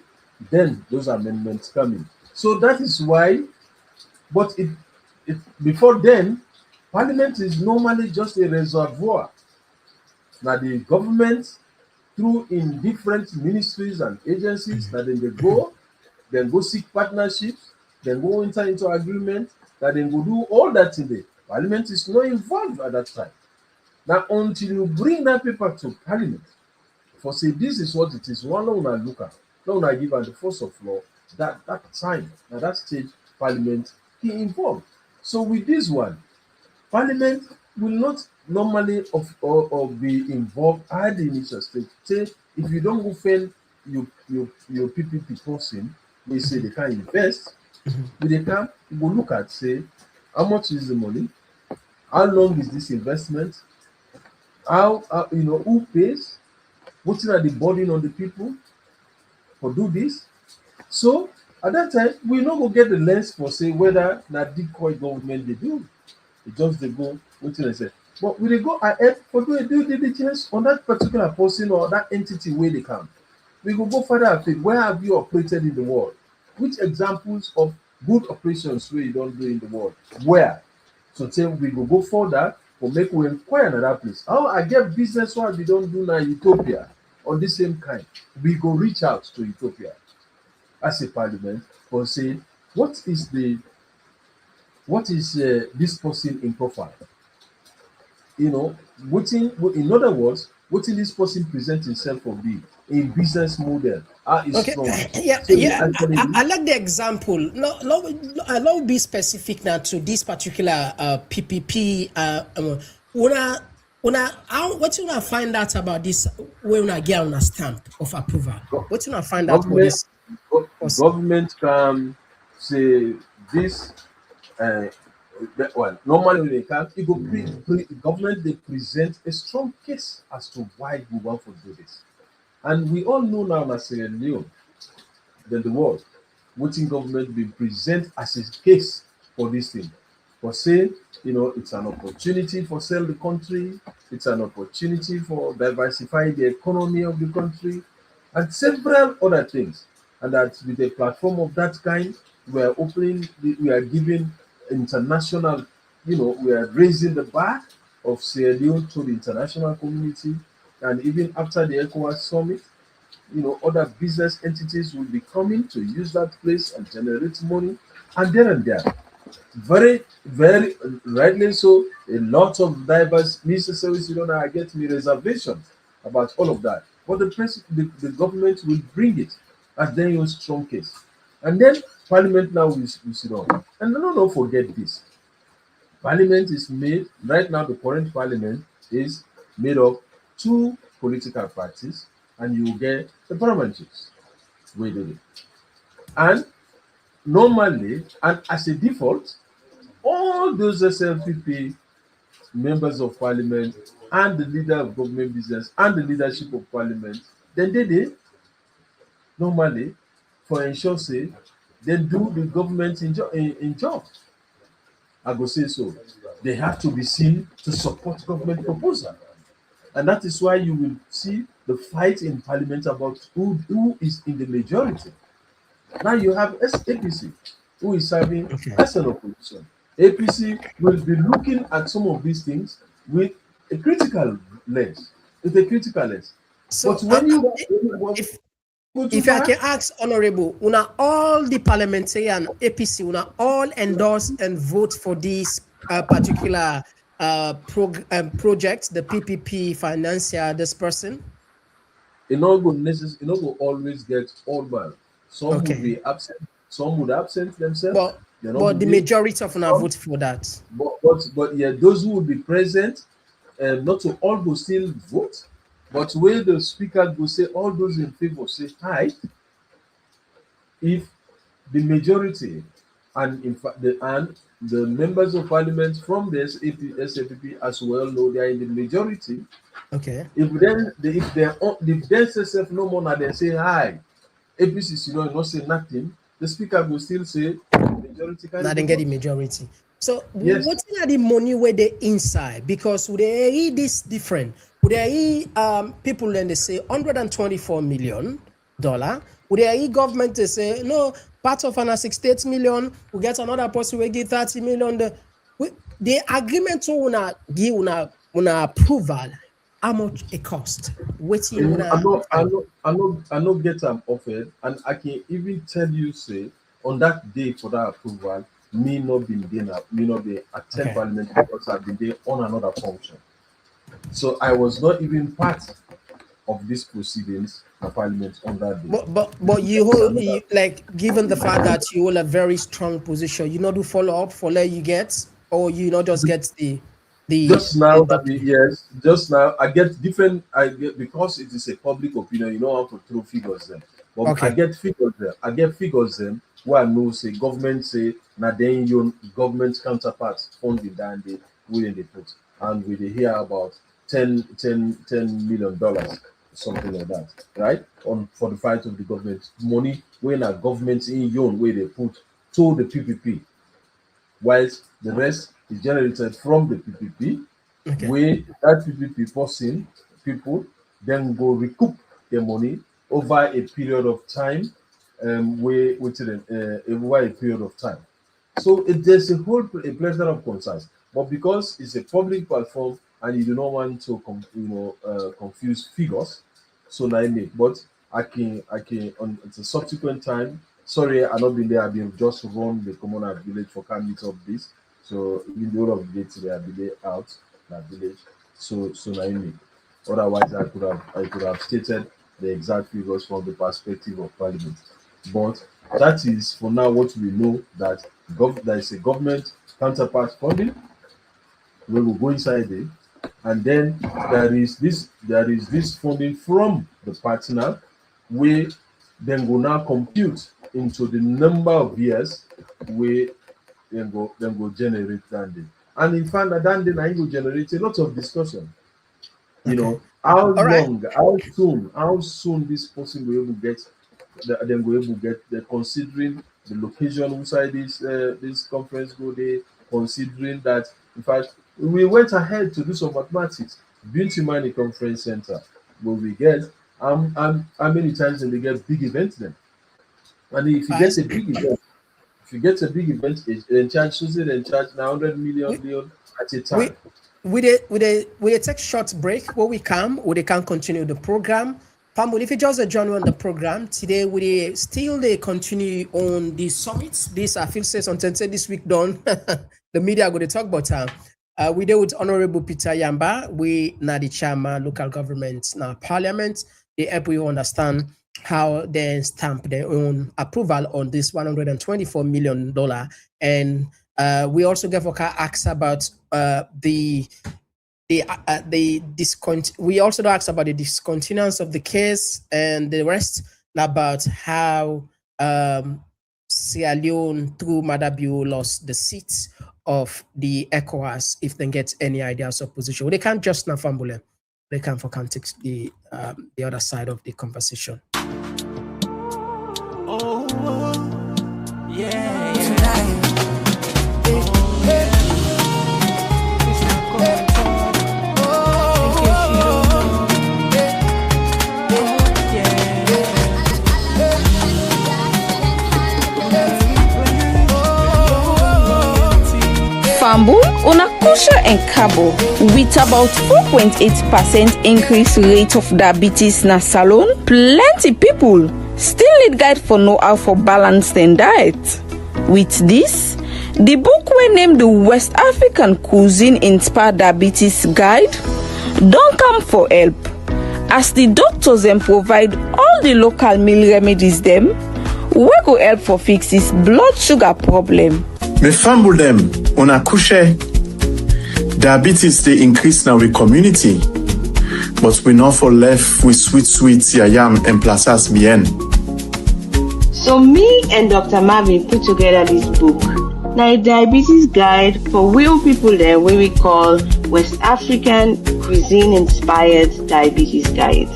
then those amendments come in. So that is why, but it before then, Parliament is normally just a reservoir. Now the government, through in different ministries and agencies, that then go seek partnerships, then go enter into agreement, that then go do all that today. Parliament is not involved at that time. Now, until you bring that paper to Parliament, for say this is what it is, one long look at, long I give and the force of law, that time, at that stage, Parliament is involved. So with this one, Parliament will not normally or be involved at the initial stage. Say, if you don't go fail your PPP person, they say they can't invest, but they can go look at, say, how much is the money? How long is this investment? How who pays? What are the burden on the people for do this? So At that time, we no go get the lens for say whether na decoy government they do. It just they go wetin they say. But we dey go ahead for do a due diligence on that particular person or that entity where they come. We go further afield. Where have you operated in the world? Which examples of good operations where you don't do in the world? Where? So say we go further or make we inquire another place. How I get business what we don't do now in Ethiopia on the same kind. We go reach out to Ethiopia as a parliament for say what is this person in profile? You know, in other words, what in this person present himself for be in business model? How is strong? Yeah, So yeah. I like the example. No, be specific now to this particular PPP. What you find out about this? When I get on a stamp of approval, what you find out about this? Government can say this. Well, normally when they can, it go government they present a strong case as to why we want to do this, and we all know now that Sierra Leone, then the world, what in government will present as a case for this thing, for saying it's an opportunity for sell the country, it's an opportunity for diversify the economy of the country, and several other things, and that with a platform of that kind, we are giving international, we are raising the bar of Sierra Leone to the international community, and even after the ECOWAS Summit, other business entities will be coming to use that place and generate money, and there. Very, very rightly so, a lot of diverse Mr. Service, I get me reservations about all of that. But the government will bring it as then your strong case. And then Parliament now will sit down. And don't forget this. Parliament is made, right now the current Parliament is made of 2 political parties, and you get the parliamentarians. And normally, and as a default, all those SLPP members of Parliament and the leader of government business and the leadership of Parliament, then they normally for ensure say they do the government in job. I go say so. They have to be seen to support government proposal. And that is why you will see the fight in Parliament about who is in the majority. Now you have APC, who is serving as an opposition. APC will be looking at some of these things with a critical lens. So, but when if I can ask, Honorable, all the parliamentarian APC, all endorse and vote for this particular project, the PPP financier, this person? It not go always get all man. Some would be absent. Some would absent themselves. But the majority of them vote for that. But yeah, those who would be present, not to all go still vote, but where the speaker go say all those in favor say aye. If the majority and in fact the members of Parliament from the SAPP as well know they are in the majority. Okay. If they say no more now they say aye. APC not say nothing. The speaker will still say majority. Now they get the majority. So yes. What are the money where they inside? Because would they eat this different? Would they people then they say $124 million? Would they government they say no, part of an 68 million, we get another person we give 30 million. The agreement to una approval, how much it cost? I know get them offered, and I can even tell you say on that day for that approval, me not been there, me not be attend Parliament because I've been there on another function. So I was not even part of these proceedings of Parliament on that day. But you hold like given the fact that you hold a very strong position, you not do follow up for let you get, or you not just get the just now I get different. I get because it is a public opinion. You don't have to throw figures there, but I get figures there. Where I know say government say now then your government counterparts funding that they put, and we hear about $10 million something like that, right? On for the fight of the government money when a government in your own way they put to the PPP, whilst the rest is generated from the PPP. Okay. Where that PPP person people then go recoup the money over a period of time, over a period of time. So there's a plethora of concerns, but because it's a public platform and you do not want to confuse figures, so I make. But I can on at a subsequent time. Sorry, I've not been there. I've been just run the common village for can meet up this. So in the whole of the day today, I'll be there out that village. So I make. Otherwise, I could have stated the exact figures from the perspective of Parliament. But that is for now what we know, that there is a government counterpart funding. We will go inside there, and then there is this funding from the partner, where then go now compute into the number of years where then go generate that day. And in fact, that then I will generate a lot of discussion. You know, how long, how soon this person will able to get, then will able to get, considering the location inside this conference go there, considering that, in fact, we went ahead to do some mathematics. Beauty Money Conference Center, where we get how many times they get big events then? And if you get a big event, they charge now 100 million at a time. We take short break. When we can continue the program. Pambul, if you just join on the program today, we still continue on the summits. This I feel says on this week done. The media are going to talk about we deal with Honorable Peter Yamba. We now the chairman, local government, now parliament. They help you understand how they stamp their own approval on this $124 million. And we also gave ask about we also asked about the discontinuance of the case and the rest, about how Sierra Leone through Maada Bio lost the seats of the ECOWAS if they get any ideas of position. They can't just now fumble. They can for context the other side of the conversation. Fambul, unakusha en Cabo with about 4.8% increase rate of diabetes na salon. Plenty people still need guide for know how for balanced diet. With this, the book we named the West African Cuisine Inspired Diabetes Guide don't come for help, as the doctors them provide all the local meal remedies them we go help for fix this blood sugar problem. Me fambul them on a couche. Diabetes they increase now with community, but we not for left with sweet yam and plazas bien. So me and Dr. Marvin put together this book, now a diabetes guide for real people there, where we call West African Cuisine Inspired Diabetes Guide.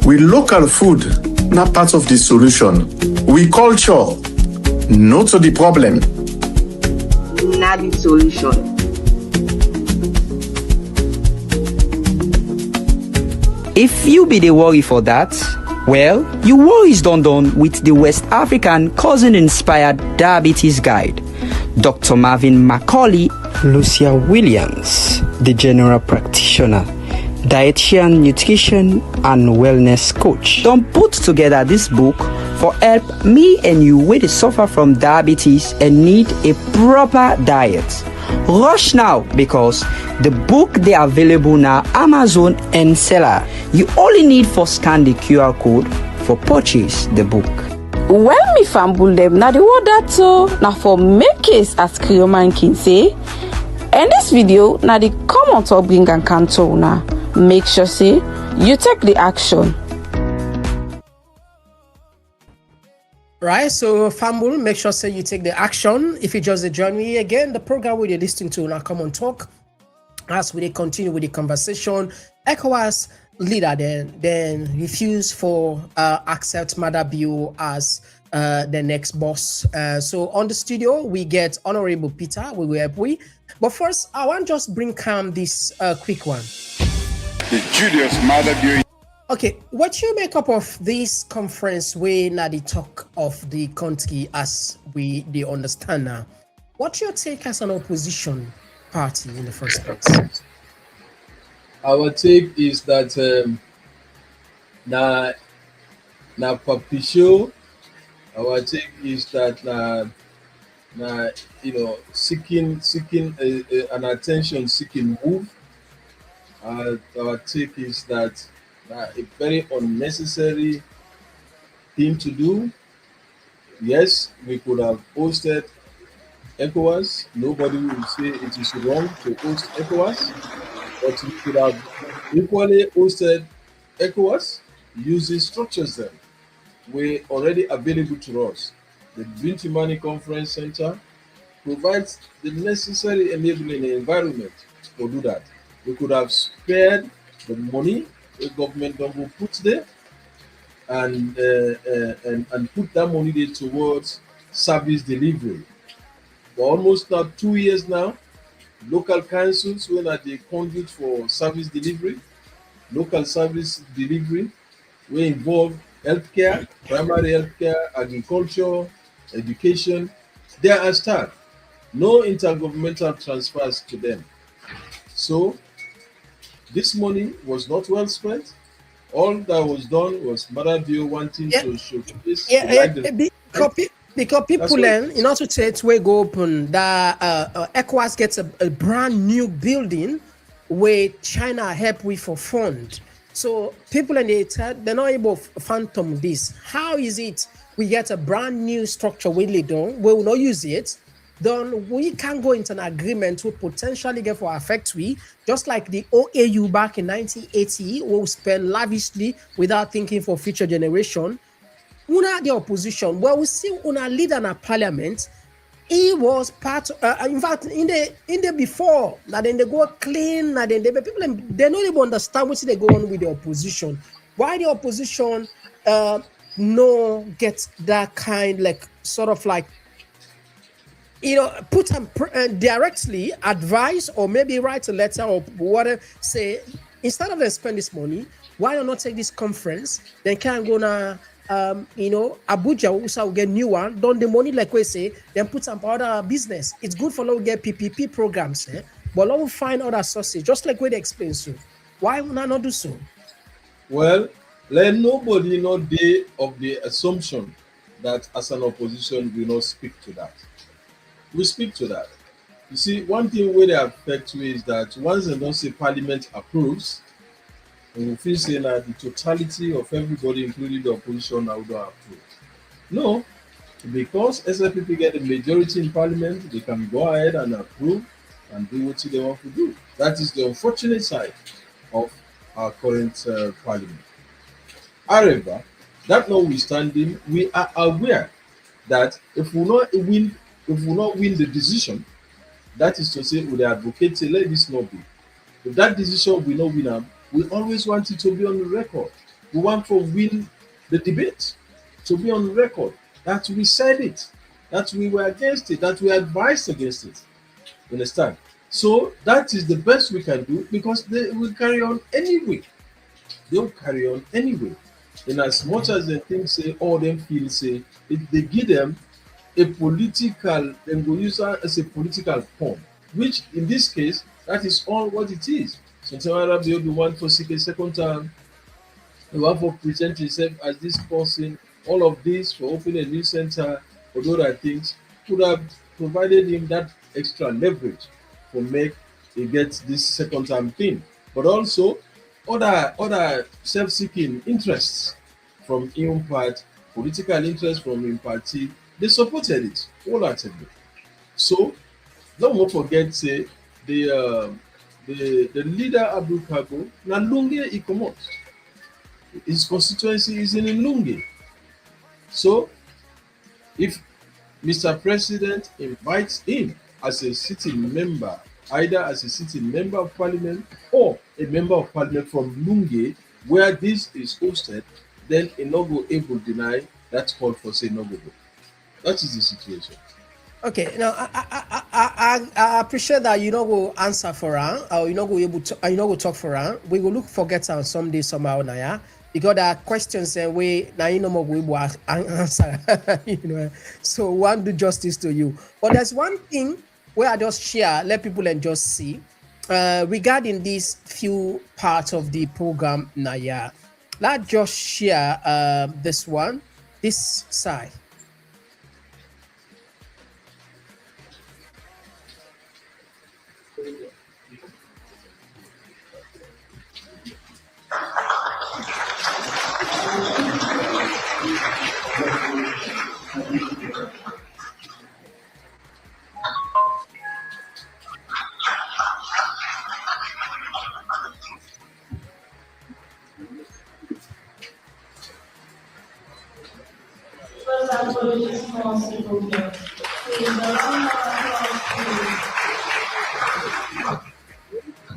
We local food, not part of the solution. We culture, not to the problem. Not the solution. If you be the worry for that, well, your worry is done with the West African Cousin-Inspired Diabetes Guide. Dr. Marvin Macaulay, Lucia Williams, the general practitioner, dietitian, nutrition, and wellness coach, don't put together this book for help me and you where they suffer from diabetes and need a proper diet. Rush now, because the book they are available now Amazon and Seller. You only need for scan the QR code for purchase the book. Well, me fambul them now the word that so now for make case as Krioman can say. In this video now the common talk bring and canto now. Make sure say you take the action. Right, so Fambul, make sure say you take the action. If you just join me again, the program we are listening to now Common Talk, as we continue with the conversation, ECOWAS leader then refuse for accept Maada Bio as the next boss. So on the studio we get Honorable Peter. We will help we. But first, I want just bring calm this quick one. The Julius Maada Bio. Okay, what you make up of this conference where now the talk of the country as we they understand now? What's your take as an opposition party in the first place? Our take is that na papisho. Our take is that seeking an attention seeking move. Our take is that a very unnecessary thing to do. Yes, we could have hosted ECOWAS. Nobody will say it is wrong to host ECOWAS, but we could have equally hosted ECOWAS using structures that were already available to us. The Bintimani Conference Center provides the necessary enabling environment to do that. We could have spared the money the government will put there and put that money there towards service delivery. For almost now 2 years now, local councils were at the conduit for service delivery. Local service delivery will involve healthcare, primary healthcare, agriculture, education. They are staff. No intergovernmental transfers to them. So this money was not well spent. All that was done was Maada Bio wanting to showcase. Because people in order to say it's way go open that ECOWAS gets a brand new building where China help with for fund. So people in the they're not able to phantom this. How is it we get a brand new structure we will not use it? Then we can go into an agreement to potentially get for our factory, just like the OAU back in 1980, who spent lavishly without thinking for future generation. Una the opposition, well, we see una leader in a parliament. He was part. In fact, in the before, that then they go clean, that then people they don't even understand what they go on with the opposition. Why the opposition no get that kind like sort of like, put them directly advise or maybe write a letter or whatever, say instead of them spend this money, why not take this conference? They can go now, Abuja also will get new one, don the money like we say, then put some other business. It's good for them get PPP programs, but let them find other sources, just like we they explain so. Why would I not do so? Well, let nobody know day of the assumption that as an opposition we not speak to that. We speak to that. You see, one thing where they affect you is that once they don't say Parliament approves, and we feel saying that the totality of everybody, including the opposition, now don't approve. No, because SFPP get a majority in Parliament, they can go ahead and approve and do what they want to do. That is the unfortunate side of our current Parliament. However, that notwithstanding, we are aware that if we not win the decision, that is to say, we advocate say let this not be. If that decision we not win, we always want it to be on the record. We want to win the debate, to be on record that we said it, that we were against it, that we advised against it. You understand? So that is the best we can do because they will carry on anyway. They'll carry on anyway. And as much as they think, say, all them feel, say, if they give them a political, then go use that as a political form, which in this case, that is all what it is. Sometimes they want to seek a second term, they want to present himself as this person, all of this for opening a new center, or other things, could have provided him that extra leverage to make he gets this second term thing. But also other self-seeking interests from his part, political interest from his party, they supported it wholeheartedly. So don't forget, say the leader Abdul Kago, na Lunge he come out. His constituency is in Lunge. So if Mr. President invites him as a sitting member, either as a sitting member of parliament or a member of parliament from Lunge, where this is hosted, then a no go able deny that call for say no go go. That is the situation. Okay, now I appreciate that you know go answer for her, or you know go able to, you know go talk for her. We will look forget her someday somehow now, yeah. Because there are questions and we now you know more we will answer, you know. So one do justice to you. But there's one thing where I just share, let people and just see regarding these few parts of the program now, yeah. Let's just share this one, this side.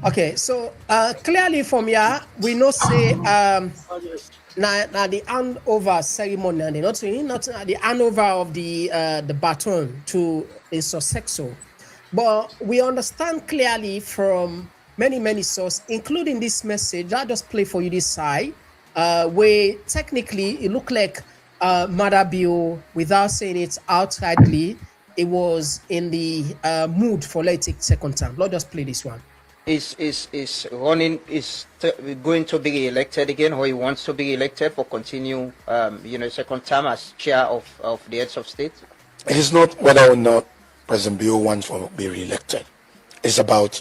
Okay, so clearly from here we know say now the handover ceremony and not the handover of the baton to a successor, but we understand clearly from many sources, including this message. I just play for you this side, where technically it looked like Maada Bio, without saying it outrightly, it was in the mood for let's take second time. Let's just play this one. Is going to be elected again, or he wants to be elected for continue second term as chair of the heads of state? It is not whether or not President Bio wants to be re-elected. It's about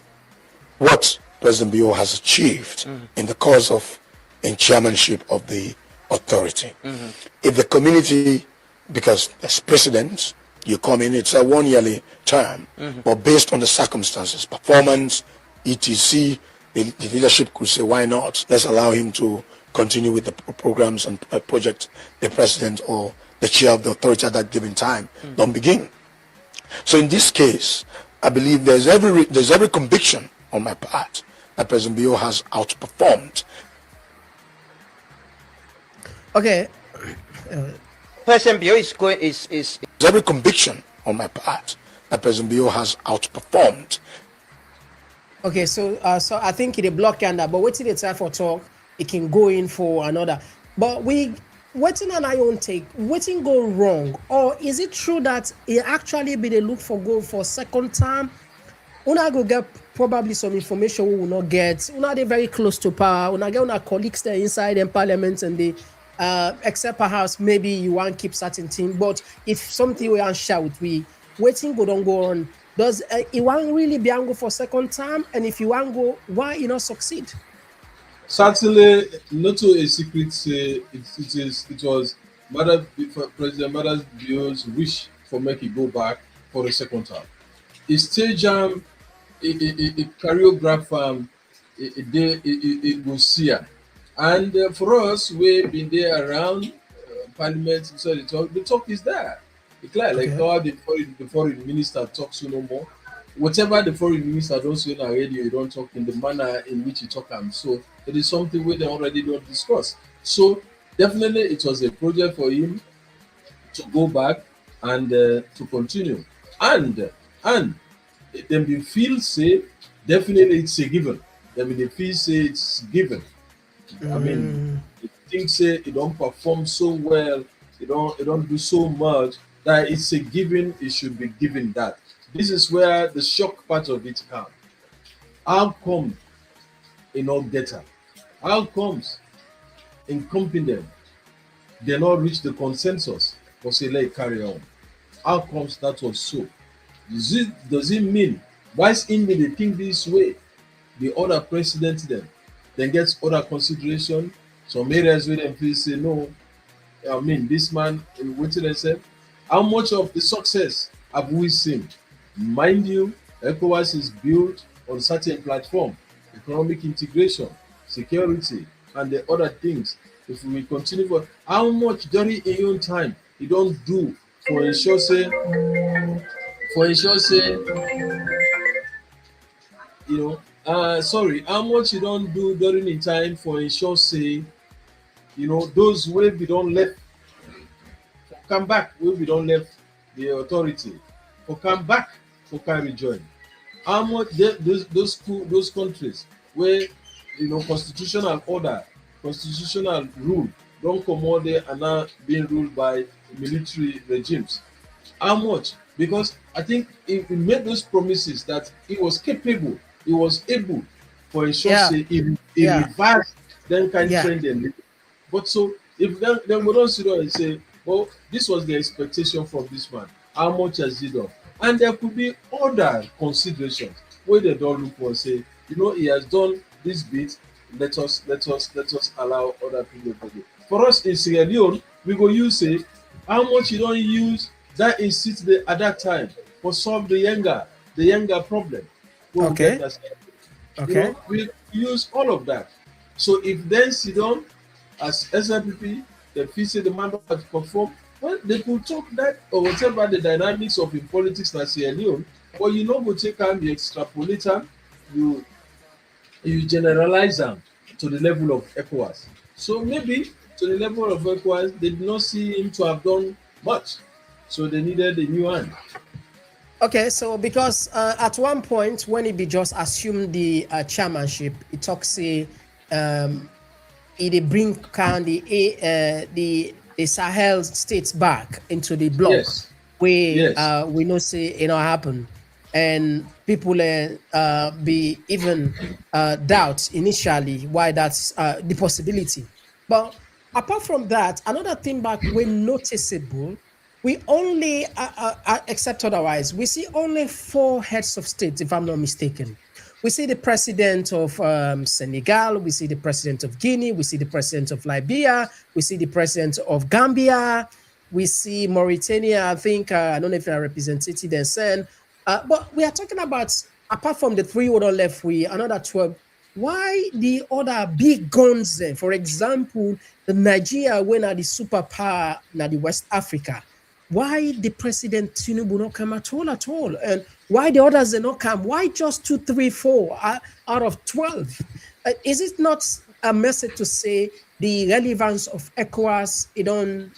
what President Bio has achieved in the course of in chairmanship of the authority. If the community, because as president, you come in, it's a 1 yearly term, but based on the circumstances, performance, etc., the leadership could say, why not? Let's allow him to continue with the programs and project the president or the chair of the authority at that given time don't begin. So in this case, I believe there's every conviction on my part that President Bio has outperformed. Okay. President Bio is going is there's every conviction on my part that President Bio has outperformed. Okay, so so I think it a block under, but waiting the time for talk, it can go in for another. But we waiting on our own take, waiting go wrong, or is it true that it actually be the look for goal for second time? Una go get probably some information we will not get. Una they very close to power. Una get una colleagues there inside in parliament and they except perhaps maybe you want keep certain thing. But if something we want share with we waiting go don't go on. Does it want really be angle for second time? And if you want go, why you not succeed? Certainly, not to a secret say it was President Maada Bio's wish for make it go back for the second time. He stage a choreograph it was here. And for us, we've been there around Parliament, so the talk is there. It's clear, like how the foreign minister talks no more. Whatever the foreign minister don't say on radio, you don't talk in the manner in which you talk. So it is something we already don't discuss. So definitely it was a project for him to go back and to continue. And then we feel say definitely it's a given. Then we feel say it's given. I mean, things say it don't perform so well, it don't do so much. That it's a given, it should be given that. This is where the shock part of it comes. How come in all getter? How comes incompetent? They not reach the consensus for say let it carry on. How comes that was so? Does it mean why in me they think this way? The other president then gets other consideration. Some areas where them feel say no. I mean this man waiting and said. How much of the success have we seen? Mind you, ECOWAS is built on certain platform, economic integration, security, and the other things. If we continue for how much during a own time you don't do for ensure say, sorry, how much you don't do during the time for ensure say, those way we don't left come back, wey we don left the authority for come back for can rejoin. How much those countries where constitutional order, constitutional rule don comot there and now being ruled by military regimes? How much? Because I think he made those promises that he was capable, he was able for ensure say he reverse then kind trend them. But so if then we don't sit down and say, well, this was the expectation from this man. How much has he done? And there could be other considerations where they don't look for say, he has done this bit. Let us allow other people to do. For us in Sierra Leone, we go use say how much you don't use that is sit there at that time for solve the younger problem. Okay. We use all of that. So if then sit down as SLPP, they feel say the man to perform, well, they could talk that or whatever the dynamics of in politics na Sierra Leone, but go take and you extrapolate them, you generalize them to the level of ECOWAS. So maybe to the level of ECOWAS, they did not see him to have done much. So they needed a new hand. Okay, so because at one point when he be just assumed the chairmanship, he talks say he bring kind the Sahel states back into the bloc where we know say it not happen, and people be even doubt initially why that's the possibility. But apart from that, another thing back when noticeable, we only except otherwise, we see only 4 heads of state, if I'm not mistaken. We see the president of Senegal, we see the president of Guinea, we see the president of Liberia, we see the president of Gambia, we see Mauritania. I think, I don't know if I represented them then. But we are talking about, apart from the 3 other left, another 12. Why the other big guns then? For example, the Nigeria, when are the superpower in the West Africa? Why the president Tinubu not come at all? And why the others did not come? Why just 2, 3, 4 out of 12? Is it not a message to say the relevance of ECOWAS it don't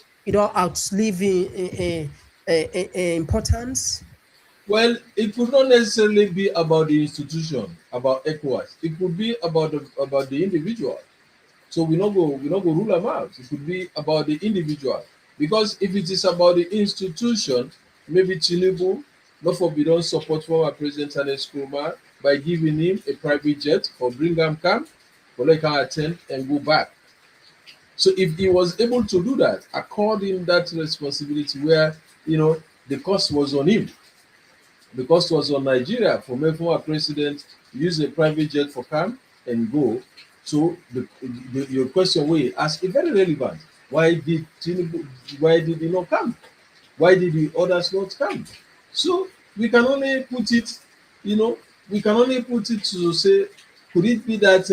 outlive importance? Well, it could not necessarily be about the institution, about ECOWAS. It could be about the individual. So we not go rule them out. It could be about the individual. Because if it is about the institution, maybe Tinubu, not forbidden support former President Julius Maada by giving him a private jet for Brigham camp, for like can attend and go back. So if he was able to do that, according that responsibility where the cost was on him, the cost was on Nigeria for my former president use a private jet for camp and go. So your question we ask is very relevant. Why did he not come? Why did the others not come? So we can only put it, to say, could it be that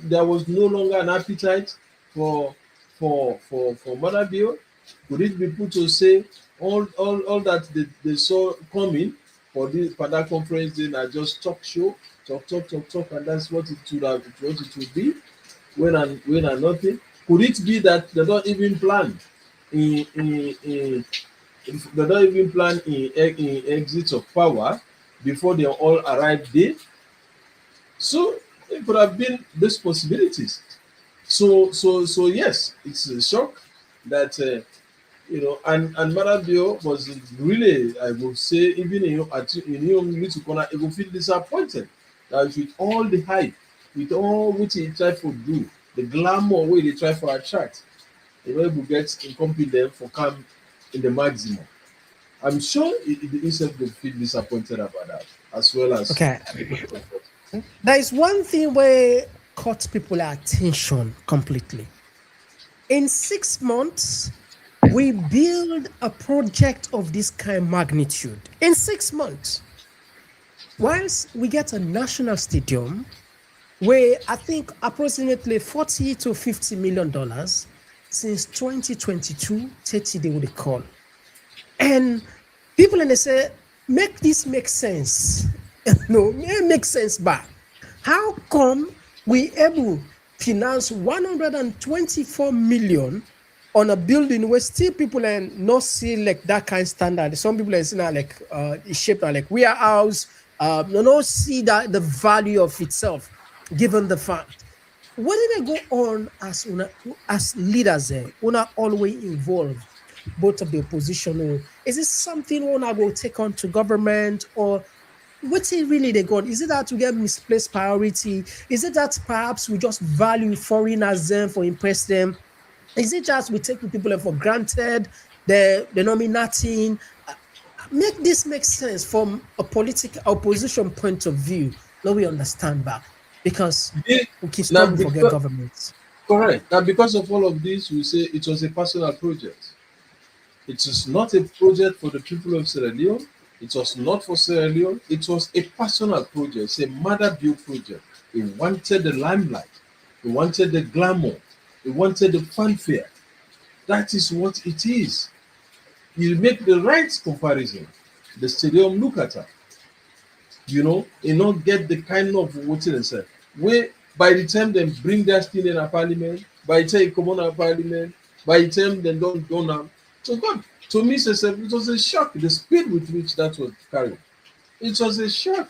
there was no longer an appetite for Maada Bio? Could it be put to say all that they saw coming for that conference then are just talk show, talk, and that's what it would be when and nothing? Could it be that they don't even plan in exits of power before they all arrive there? So it could have been these possibilities. So yes, it's a shock that and Maada Bio was really, I would say, even in little corner, it will feel disappointed that with all the hype, with all which he tried to do, the glamour way they try to attract, they were able to get incompetent for come in the maximum. I'm sure himself will feel disappointed about that, as well as there is one thing where caught people's attention completely. In 6 months, we build a project of this kind of magnitude. In 6 months, whilst we get a national stadium where I think approximately $40 to $50 million since 2022, 30 they would call. And people and they say, make this make sense. No, it makes sense back. How come we able finance 124 million on a building where still people and not see like that kind of standard? Some people are seeing like shaped like warehouse, not see that the value of itself, given the fact. What did they go on as leaders there? Una always involved both of the opposition, or is it something una go take on to government, or what's it really they got? Is it that to get misplaced priority? Is it that perhaps we just value foreigners them for impress them? Is it just we take people for granted? They're nominating. Make this make sense from a political opposition point of view. Now we understand that because we keep starting to forget governments. Correct. Now, because of all of this, we say it was a personal project. It is not a project for the people of Sierra Leone. It was not for Sierra Leone. It was a personal project. It's a Maada Bio project. He wanted the limelight. He wanted the glamour. He wanted the fanfare. That is what it is. You make the right comparison. The stadium look at her. You not get the kind of what they say. Where by the time they bring that thing in a parliament, by the time they come on a parliament, by the time they don't go now. So God, to me, it was a shock. The speed with which that was carried. It was a shock.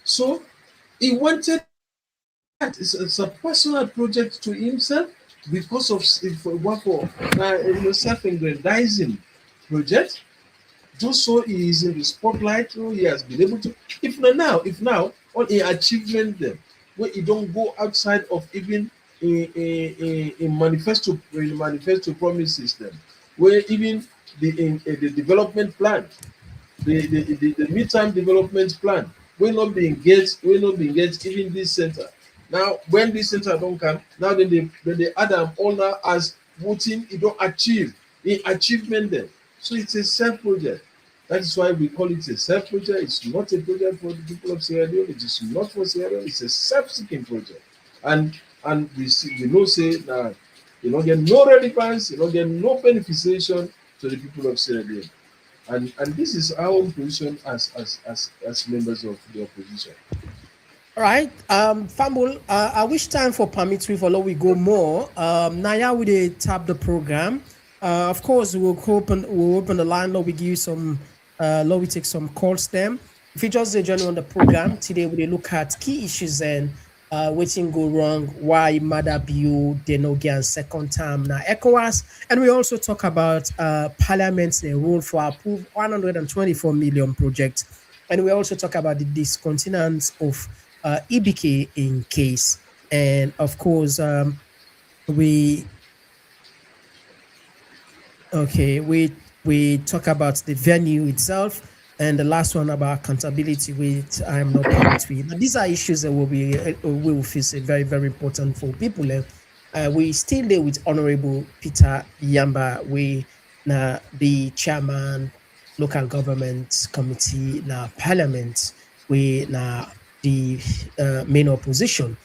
So he wanted that. It's a personal project to himself because of self-aggrandizing project. Just so he is in the spotlight, he has been able to. If now, on an achievement then, where he don't go outside of even in manifesto promises them, where even the development plan, the midterm development plan will not be engaged even this center. Now, when this center don't come, now then they add them all now as voting, it don't achieve in achievement then. So it's a self-project. That is why we call it a self-project. It's not a project for the people of Sierra Leone. It is not for Sierra Leone. It's a self-seeking project. And we say that you don't get no relevance, you don't get no beneficiation to the people of Sierra Leone. And this is our own position as members of the opposition. All right, Fambul, I wish time for permit we follow we go more. Now we tap the program. Of course, we'll open the line. We give you some. We take some calls. Them. If you just join on the program today, we look at key issues and waiting go wrong. Why Maada Bio Denogian second term now ECOWAS, and we also talk about Parliament's role for approved 124 million project, and we also talk about the discontinuance of EBK in case, and of course we talk about the venue itself, and the last one about accountability, which I am not part with. But these are issues that we will feel very, very important for people. We still there with Honorable Peter Yamba, the chairman, local government committee, Parliament, the main opposition.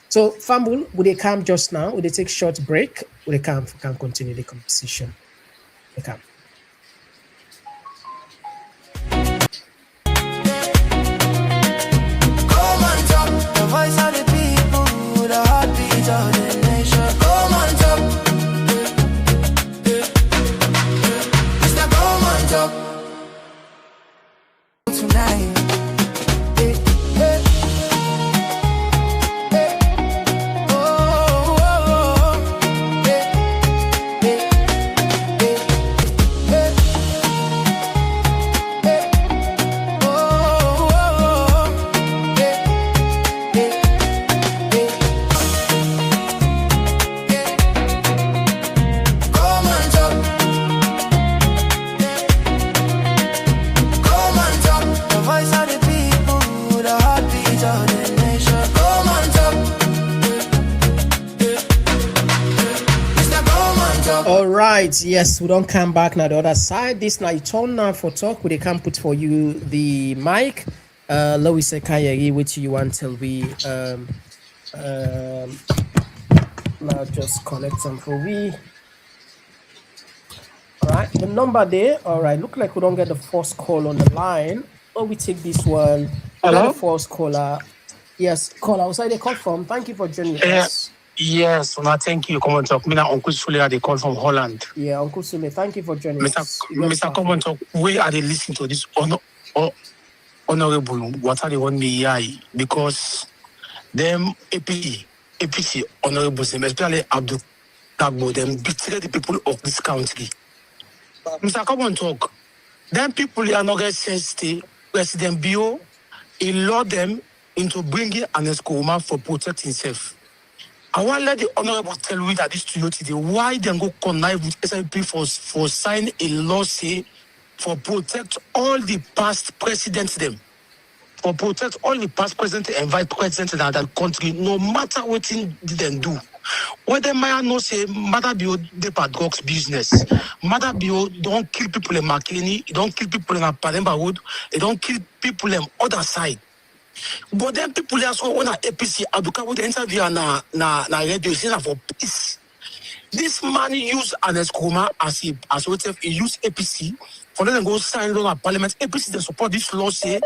So, Fambul, would they come just now? Would they take short break? Would they can continue the conversation? Okay. Come on top, the voice of the people, the heartbeat of the nation. Come on top, Mr. Come on top tonight. Yes, we don't come back now the other side. This now you turn now for talk. We can put for you the mic. Lois Kayari, which you want till we now just connect some for we. All right, the number there. All right, look like we don't get the first call on the line. Or we take this one. Hello? The first caller. Yes, call outside the call from. Thank you for joining us. Yes, thank you. Common Talk. Me Uncle Sule, they call from Holland. Yeah, Uncle Sule, thank you for joining us. Mr. Common Talk, we are listening to this honorable what are they want me here because them APC honorable, especially Abdul Kagbo, them betray the people of this country. Mr. Common Talk, them people are not sensitive. President Bio, he lured them into bringing an ECOWAS for protecting himself. I want to let the honorable tell you that this to you today why they go connive with SLP for sign a law say for protect all the past presidents them. For protect all the past presidents and vice presidents in that country, no matter what they do. Whether Maya no say Maada Bio de drugs business. Maada Bio don't kill people in Makini, don't kill people in Palemba Wood, they don't kill people in other side. But then people also want APC Abuka would interview na radio for peace. This man used an ECOWAS as what he used APC for them to go sign on a parliament. APC they support this law say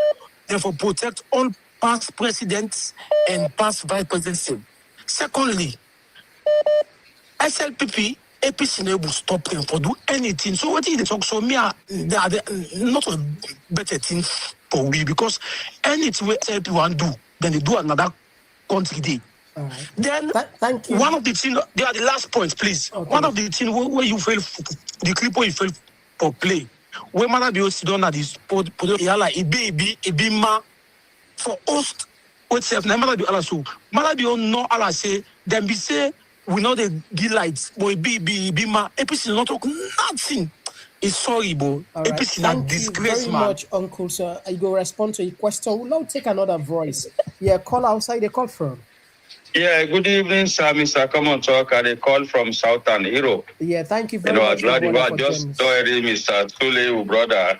therefore protect all past presidents and past vice presidents. Secondly, SLPP APC never stop them for do anything. So what they talk so me they are not a better thing for we because anything we SLP want do, then they do another country day. Right. Then thank you. One of the things they are the last point, please. Okay. One of the things where you fail the clip where you fail for play. Where Maada Bio sit down at this put like it be ma for host what's up now Maada Bio ala so Maada Bio no ala say then be say we know the give lights but it be ma APC not talk nothing. It's sorry, bro. Right. APC not disgrace, very man. much, Uncle Sir. I go respond to your question. We'll now take another voice. Yeah, call outside the call from. Yeah, good evening, sir. Mr. Common Talk. I call from Southern Europe. Yeah, thank you very much. Glad you are just sorry, Mr. Tule, brother.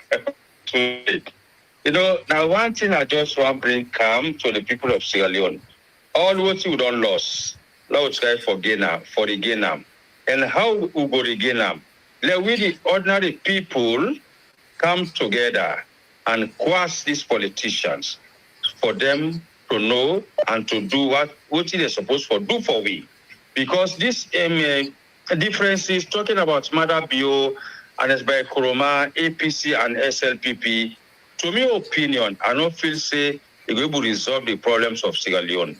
Now one thing I just want to bring calm to the people of Sierra Leone. All what you don't lose, let's try for the gain and how we go regain them. Let we the ordinary people come together and quash these politicians for them to know and to do what they're supposed to do for we. Because this difference is talking about Maada Bio and Yamba Koroma, APC and SLPP. To my opinion, I don't feel say they will resolve the problems of Sierra Leone.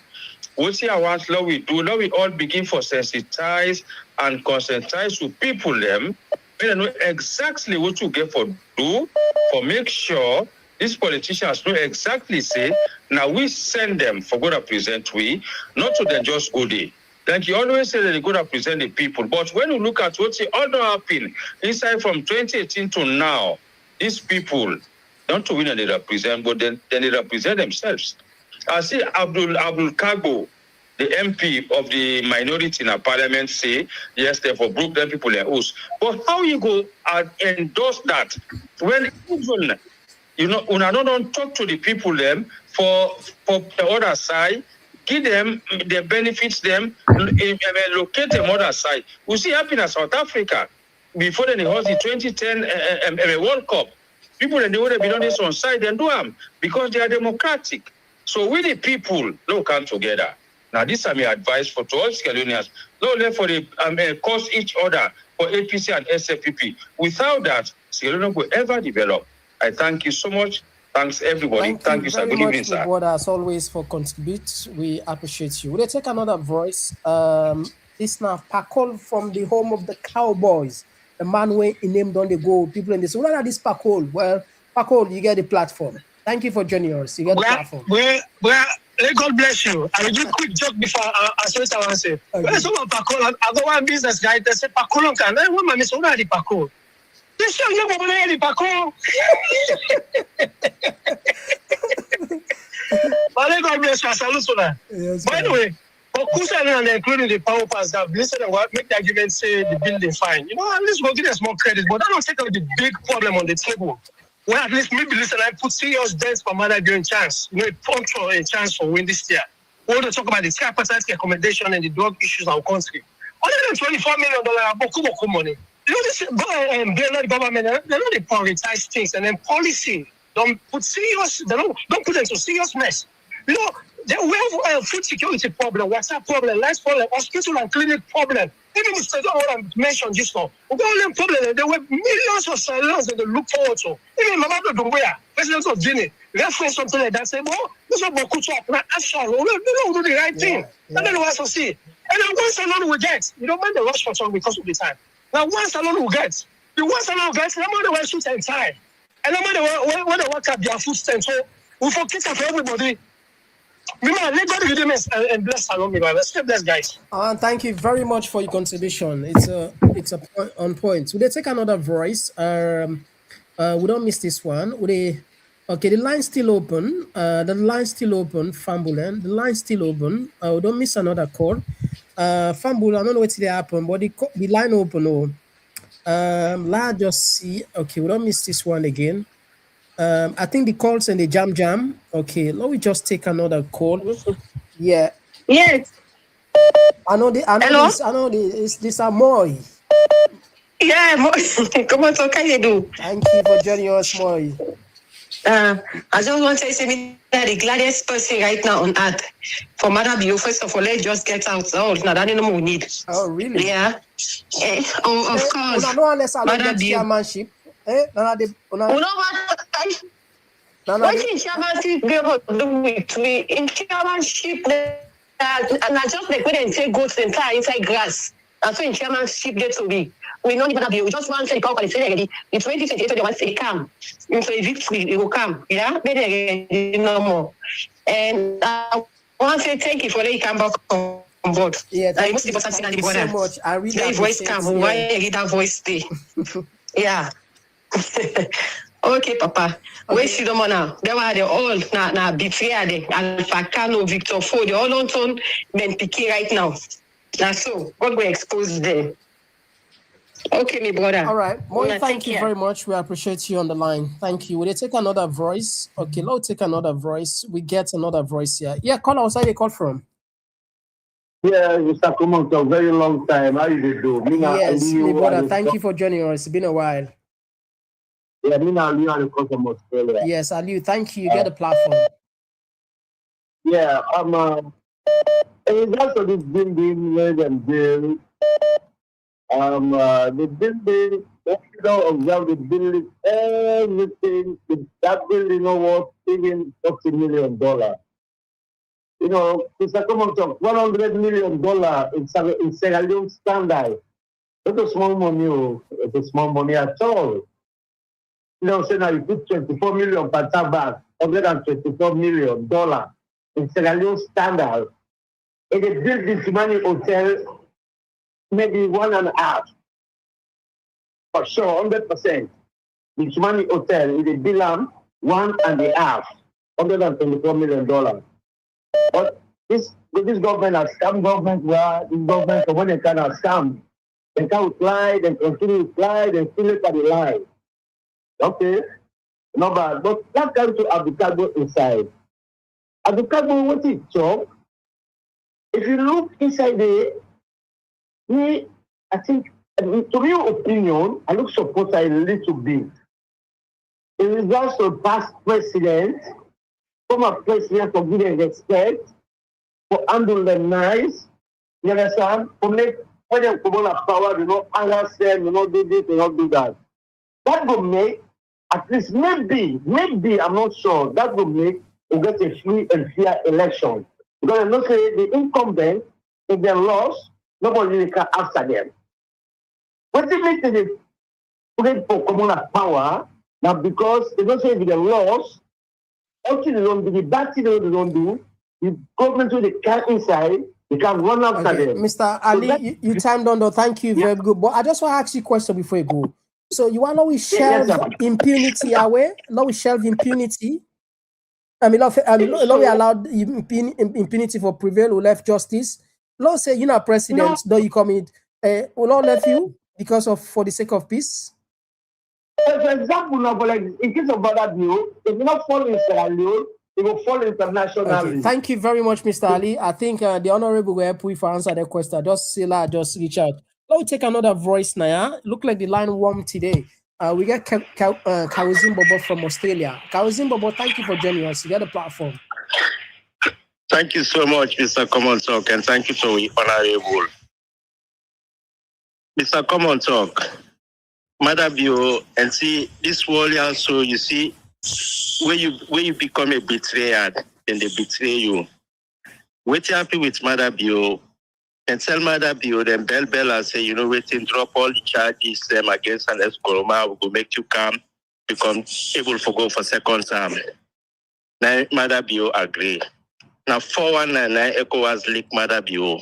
What I want, let we all begin for sensitize and conscientize to people them. We know exactly what you get for do for make sure these politicians know exactly say now we send them for go to represent we, not to then just go there. Like you always say that they go to represent the people, but when you look at what's all happened inside from 2018 to now, these people not to win and they represent, but then they represent themselves. I see Abdul Kagbo, the MP of the minority in our parliament, say yes, therefore broke them people their oaths. But how you go and endorse that when even when I don't talk to the people them for the other side, give them the benefits them, locate them other side. We see happen in South Africa before they host the 2010 World Cup. People and they would have been on this on side and do them because they are democratic. So we the people, no come together. Now this is my advice for to all Sierra Leoneans. No let for the cost each other for APC and SFPP. Without that, Sierra Leone will ever develop. I thank you so much. Thanks everybody. Thank you, sir. Good evening, sir. Brother, as always for contribute. We appreciate you. We'll take another voice. This now Pakol from the home of the Cowboys. The man where he named on the go. People in this. What are this Pakol? Well, Pakol, you get the platform. Thank you for joining us. You get the platform. God bless you. I will do a quick joke before I say what I want to say. When someone Pakol, I go one business guy, they say Pakol can. I want my miss, what are the Pakol? They say, you go over the Pakol. But God bless you. I salute to that. Yes, by the way, for Kusa and including the power pass that listen and make the argument say the building fine. At least we'll give us more credit, but that don't take out the big problem on the table. Well, at least maybe listen, I put serious dents for Maada Bio in chance. Punctual a chance for win this year. We want to talk about the tripartite accommodation and the drug issues in our country. Other than $24 million, money. This the government, they know they prioritize things and then policy don't put serious, they don't put them to serious mess. We have food security problem, water problem, life problem, hospital and clinic problem. Even if I don't want to mention this now, we got all them problem. There were millions of Sierra Leoneans that they look forward to. Even Mamadou Doumbouya, president of Guinea, reference something like that. Say, well, this is what we talk about. Action. We don't do the right thing. And then we have to see. And then one salon we get, you don't mind the rush for talk because of the time. Now one salon we get, the one salon we get, no matter what suit and tie, and no matter when they work at their food stand, so we forget for everybody. Let God give them and bless salon, let's get bless, guys. Thank you very much for your contribution. It's a on point. Will they take another voice? We don't miss this one. Okay, the line's still open. The line's still open, Fambulen. The line's still open. We don't miss another call. Fambul, I don't know what's going to happen, but the line open. Let's just see. Okay, we don't miss this one again. I think the calls and the jam. Okay, let me just take another call. Yeah. Yes. I know this Amoy. Yeah, come on, so can you do? Thank you for joining us, Moy. I just want to say that the gladest person right now on earth for Maada Bio. First of all, let's just get out. Oh, no, that no more we need. Oh, really? Yeah. Of course. Maada Bio. Chairmanship. What in chairmanship do with me? In chairmanship, and I just like when they say goats inside grass. That's what in chairmanship get to be. We don't even have you. We just want to say the say already. In 2028, they want to say come. Into a victory, it will come. Yeah, maybe no more. And I want to say thank you for letting you come back on board. Yeah, thank you so much. I really appreciate voice come. Why I read that voice stay? Yeah. Okay, Papa. Where she don't now? They were the all na betray Alpha Cano, Victor Ford, they all on turn men picky right now. That's so. God will expose them. Okay, my brother. All right. Moy, thank you very much. We appreciate you on the line. Thank you. Will they take another voice? Okay, let's take another voice. We get another voice here. Yeah, call outside. You call from? Yeah, Mr. Komon Talk, very long time. How you do? Yes, my brother. Thank you for joining us. It's been a while. Yeah, Aliu and from Australia. Yes, Aliu. Thank you. Get the platform. Yeah, in regards to this building where them build, the building, you know, observe the building, everything, that building worth even $40 million. You know, Mr. Komon Talk, $100 million in Sierra Leone standard. Not a small money, it's a small money at all. You know, say now you put 24 million per tabak, $124 million in Sierra Leone standard. And they built this money hotel, maybe 1.5. For sure, 100%. This money hotel in the Bilam, 1.5, $124 million. But this government has scam government where this government, when they cannot scam, they can fly, they continue to fly, they still look at the line. Okay, no bad. But that comes to Abukabo inside. Abukabo, what is job? If you look inside there, I think, to my opinion, I look support a little bit. In regards to past president, former president for giving respect, for handling them nice, you understand? For make when they come on power, understand, do this, do that. That will make, at least maybe, I'm not sure, that will make we get a free and fair election. Because I know say the incumbent, if they lost, nobody can after them. What it makes it for common power, now because they don't say if they lost, actually they don't do, the bad thing they don't do, the government will come inside, they can run after them. Mr. Ali, so you timed on though, thank you, very good. But I just want to ask you a question before you go. So you want to shelve impunity away? Now we shelve impunity. I mean, we allowed impunity for prevail or left justice. Law say you're not president, though you commit. Will not let you because of for the sake of peace. For example, now, like in case of Maada Bio, if you not fall in Sierra Leone, it will fall internationally. Okay. Thank you very much, Mr. Ali. I think the honorable will help you for answer the question. Just reach out. Let me take another voice now. Look like the line warm today. We get Kawazim Bobo from Australia. Kawazim Bobo, thank you for joining us. You got the platform. Thank you so much, Mr. Common Talk, and thank you to the Honorable. Mr. Common Talk, Maada Bio, and see this world also, you see, when you become a betrayer, then they betray you. Wait happy with Maada Bio, and tell Maada Bio, then Bell and say, you know, waiting, drop all the charges against Yamba Koroma, we will make you come, become able to go for second term. Now Maada Bio agree. Now 419 ECOWAS leak Maada Bio.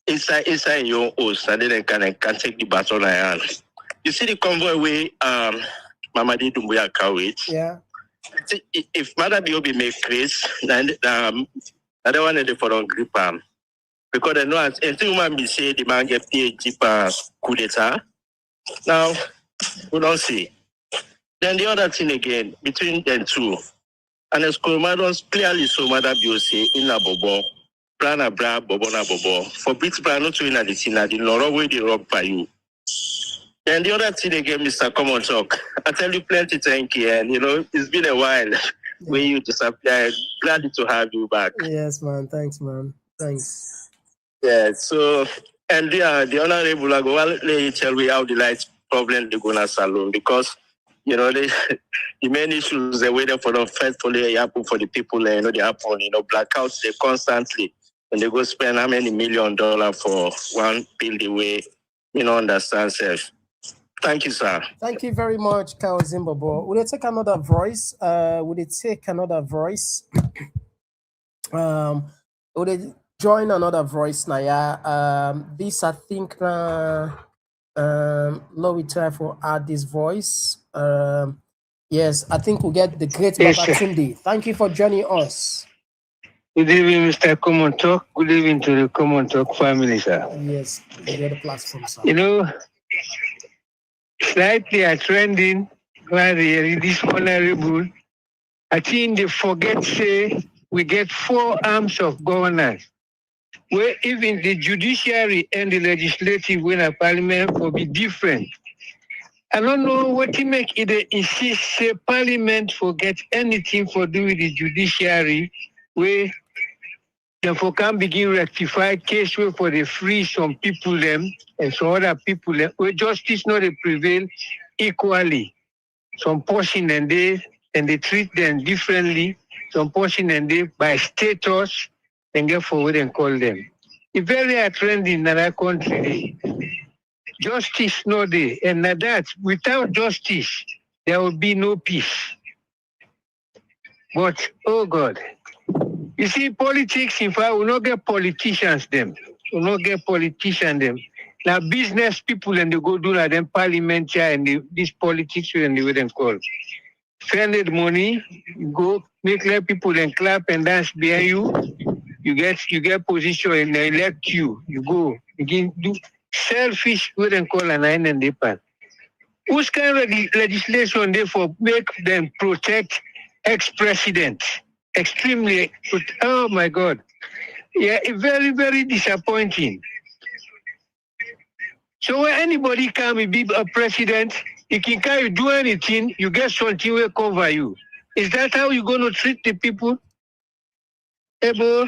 Inside your host, and then they can take the baton in hand. You see the convoy way Mamadi Doumbouya carried. Yeah. If Maada Bio be made case, then I don't want to for on grip because I know until man be say the man get PhD pass coup d'etat. Now we don't see. Then the other thing again between them two, and as Koromados clearly so Maada Bio say in a bobo. Brana bra bobo na bobo. For bit bra not to in the scene, the Norway they rock by you. Then the other thing again, Mr. Common Talk. I tell you plenty thank you, and you know it's been a while when you disappeared. Glad to have you back. Yes, man. Thanks, man. Thanks. Yeah. So and the honorable I go well, let you tell me how the lights problem they gonna salon because you know the main issues they're waiting for them faithfully happen for the people and you know they happen, you know, blackouts they constantly. And they go spend how many $1 million for one bill the way, you know, understand self. Thank you, sir. Thank you very much, Kyle Zimbabwe. Will they take another voice? Will they join another voice, Naya? This, I think, let me try to add this voice. Yes, I think we'll get the great Babatunde. Thank you for joining us. Good evening, Mr. Common Talk. Good evening to the Common Talk family, sir. Yes, the other platform, sir. You know, slightly trending where this honorable, I think they forget say we get 4 arms of governance, where even the judiciary and the legislative when a parliament will be different. I don't know what to make it insist say parliament forget anything for do with the judiciary where therefore can begin rectify case where for the free some people them and some other people them, where justice not prevail equally. Some portion and they treat them differently. Some portion and they by status and get forward and call them. It's very trend in another country. Justice no day, and that without justice there will be no peace. But oh God. You see, politics, in fact, we not get politicians them. We not get politicians them. Now business people and they go do like them parliamentary and this politics and the way them call. Spend money, you go make let people and clap and dance behind you. You get position and they elect you. You go begin do selfish way them call an nine and they pan. Whose kind of legislation therefore make them protect ex-president? Extremely, oh my God. Yeah, very, very disappointing. So when anybody can be a president, he can't do anything, you get something will cover you. Is that how you're going to treat the people? Ebo,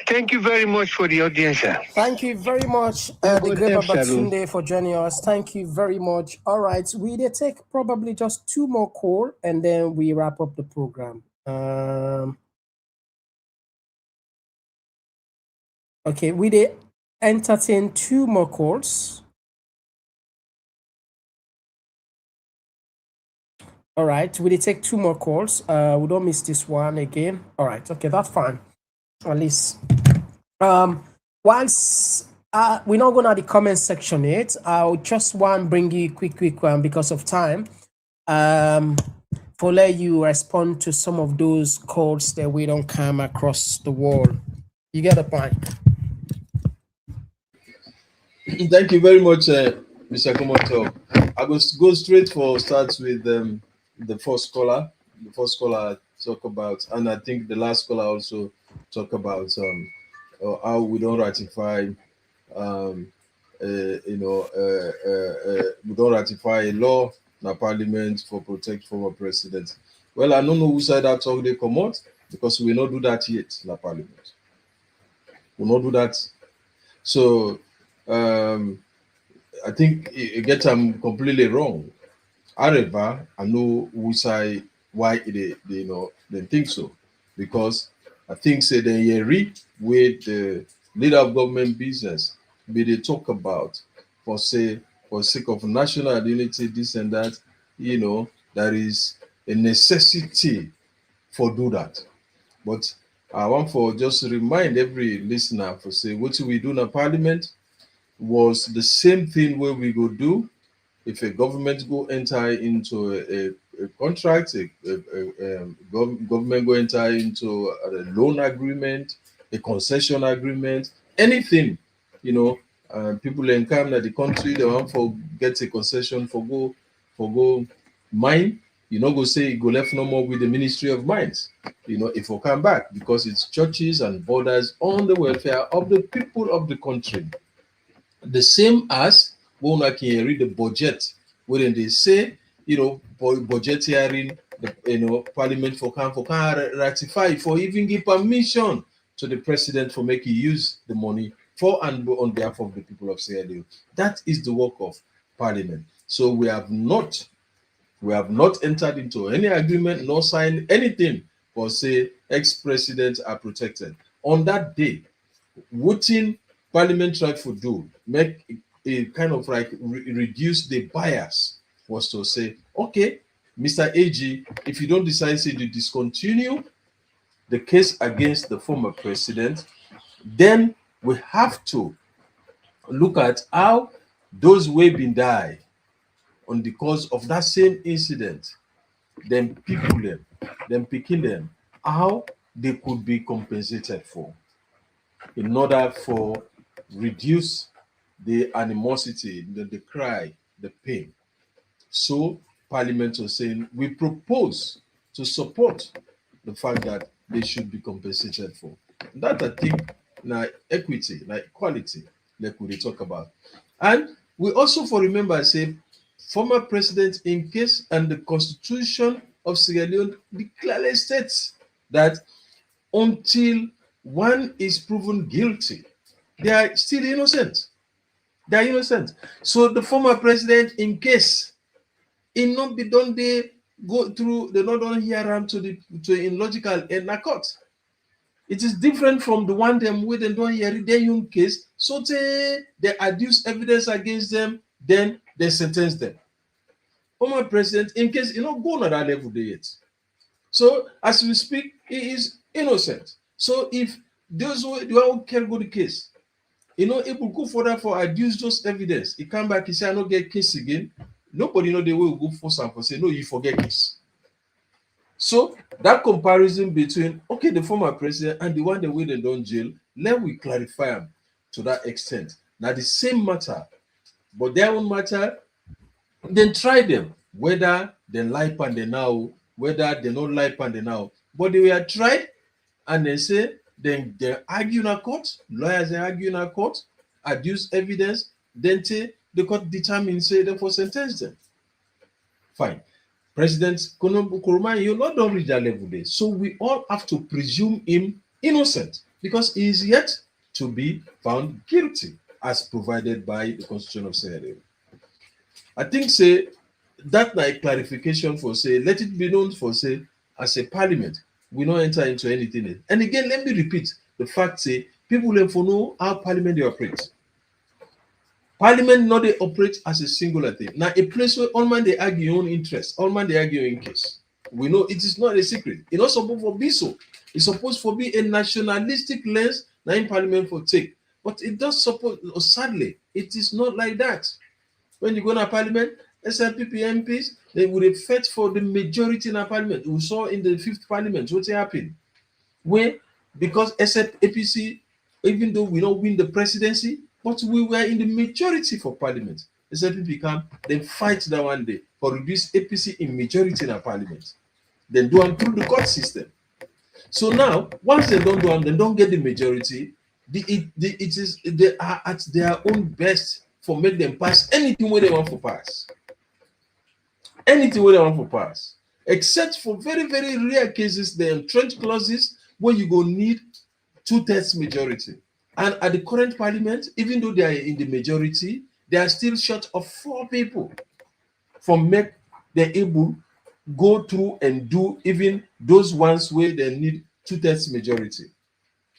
thank you very much for the audience, sir. Thank you very much, the great Babatunde, for joining us. Thank you very much. All right, we will take probably just 2 more calls and then we wrap up the program. Okay, we will entertain 2 more calls. All right, we will take 2 more calls. We don't miss this one again. All right, okay, that's fine. At least. Whilst we're not going to the comment section yet, I'll just want to bring you quick one because of time. For let you respond to some of those calls that we don't come across the world. You get the point. Thank you very much, Mr. Common Talk. I will go straight for starts with the first caller. The first caller talk about, and I think the last caller also talk about how we don't ratify, we don't ratify a law in the parliament for protect former presidents. Well, I don't know who side that talk they come out, because we will not do that yet in the parliament. We will not do that. So I think again I'm completely wrong. However, I know why they think so, because I think say they read with the leader of government business, they talk about for sake of national identity, this and that, there is a necessity for do that. But I want for just remind every listener for say what we do in a parliament was the same thing where we go do if a government go enter into a contract, government go enter into a loan agreement, a concession agreement, anything, people come at the country, they want for get a concession for go mine, go say go left no more with the Ministry of Mines, if we come back, because it's churches and borders on the welfare of the people of the country. The same as when I can read the budget, when they say, budget hearing, parliament for can ratify, for even give permission to the president for making use the money for and on behalf of the people of Sierra Leone. That is the work of parliament. So we have not entered into any agreement, nor signed anything for say ex-presidents are protected. On that day, voting parliament tried to do, make a kind of like reduce the bias, was to say, okay, Mr. AG, if you don't decide to discontinue the case against the former president, then we have to look at how those who have been died on the cause of that same incident, then picking them, how they could be compensated for, in order for reduce the animosity, the cry, the pain. So Parliament was saying, we propose to support the fact that they should be compensated for. That I think now equity, like equality, like we talk about. And we also for remember say former president in case and the Constitution of Sierra Leone clearly states that until one is proven guilty, they are still innocent. They are innocent. So the former president, in case in not be done, they go through, they not done hear to in logical and a court. It is different from the one them where they don't hear their own case. So they adduce evidence against them, then they sentence them. Former president, in case you not go on that level there yet. So as we speak, he is innocent. So if those who can go the case, it will go further for adduce those evidence. He come back, he say, I don't get case again. Nobody know the way will go for some say, no, you forget case. So that comparison between, okay, the former president and the one that we don't jail, let we clarify them to that extent. Now the same matter, but their own matter, then try them, whether they lie and they now, whether they don't lie and they now. But they were tried, and they say, then they argue in a court, lawyers they argue in a court, adduce evidence, then the court determines, say, therefore sentence them. Fine. President Koroma, you're not done with that level there. So we all have to presume him innocent because he is yet to be found guilty as provided by the Constitution of Sierra Leone. I think, say, that like clarification for, say, let it be known for, say, as a parliament, we don't enter into anything else. And again, let me repeat the fact, say, people have to know how parliament they operate. Parliament not they operate as a singular thing. Now, a place where all man they argue your own interest, all man they argue in case. We know it is not a secret. It's not supposed to be so. It's supposed to be a nationalistic lens that in parliament for take. But it does support, sadly, it is not like that. When you go to parliament, SLPP MPs, they would have fought for the majority in our parliament. We saw in the 5th parliament what happened. Where, because APC, even though we don't win the presidency, but we were in the majority for parliament. SLPP come, then fight that one day for reduce APC in majority in our parliament. Then do them through the court system. So now, once they don't do them, they don't get the majority. They are at their own best for make them pass anything where they want to pass. Anything where they want to pass. except for very, very rare cases, the entrenched clauses where you go need 2/3 majority. And at the current parliament, even though they are in the majority, they are still short of 4 people from make they're able go through and do even those ones where they need 2/3 majority.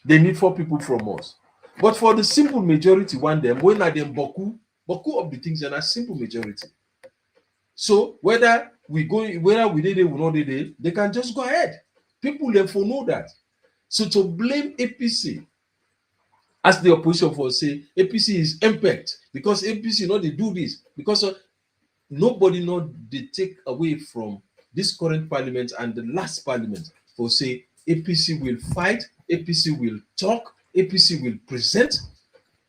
They need 4 people from us. But for the simple majority, when are them boku of the things are a simple majority. So whether we did it or not did it, they can just go ahead. People therefore know that. So to blame APC as the opposition for say APC is impact because APC they do this because nobody they take away from this current parliament and the last parliament for say APC will fight, APC will talk, APC will present,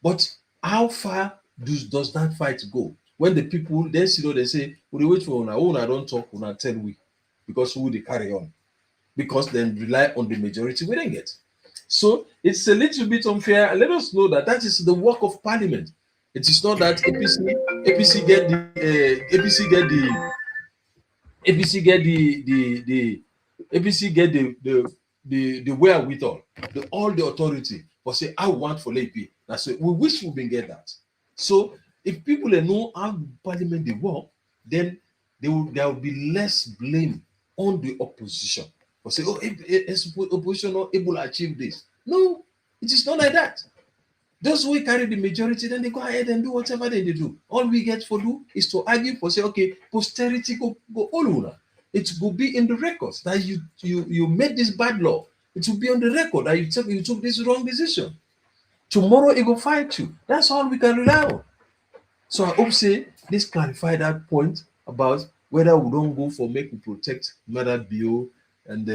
but how far does that fight go? When the people then they say, we wait for our own, I don't talk, we not tell we, because who they carry on, because then rely on the majority we don't get. So it's a little bit unfair. Let us know that is the work of parliament. It is not that APC get the wherewithal, all the authority, but say I want for AP. That's it. We wish we can get that. So if people know how parliament they work, then there will be less blame on the opposition. Or say, opposition not able to achieve this. No, it is not like that. Those who carry the majority, then they go ahead and do whatever they do. All we get for do is to argue for say, okay, posterity go all over. It will be in the records that you made this bad law. It will be on the record that you took this wrong decision. Tomorrow it will fight you. That's all we can rely on. So I hope say this clarify that point about whether we don't go for make we protect Maada Bio and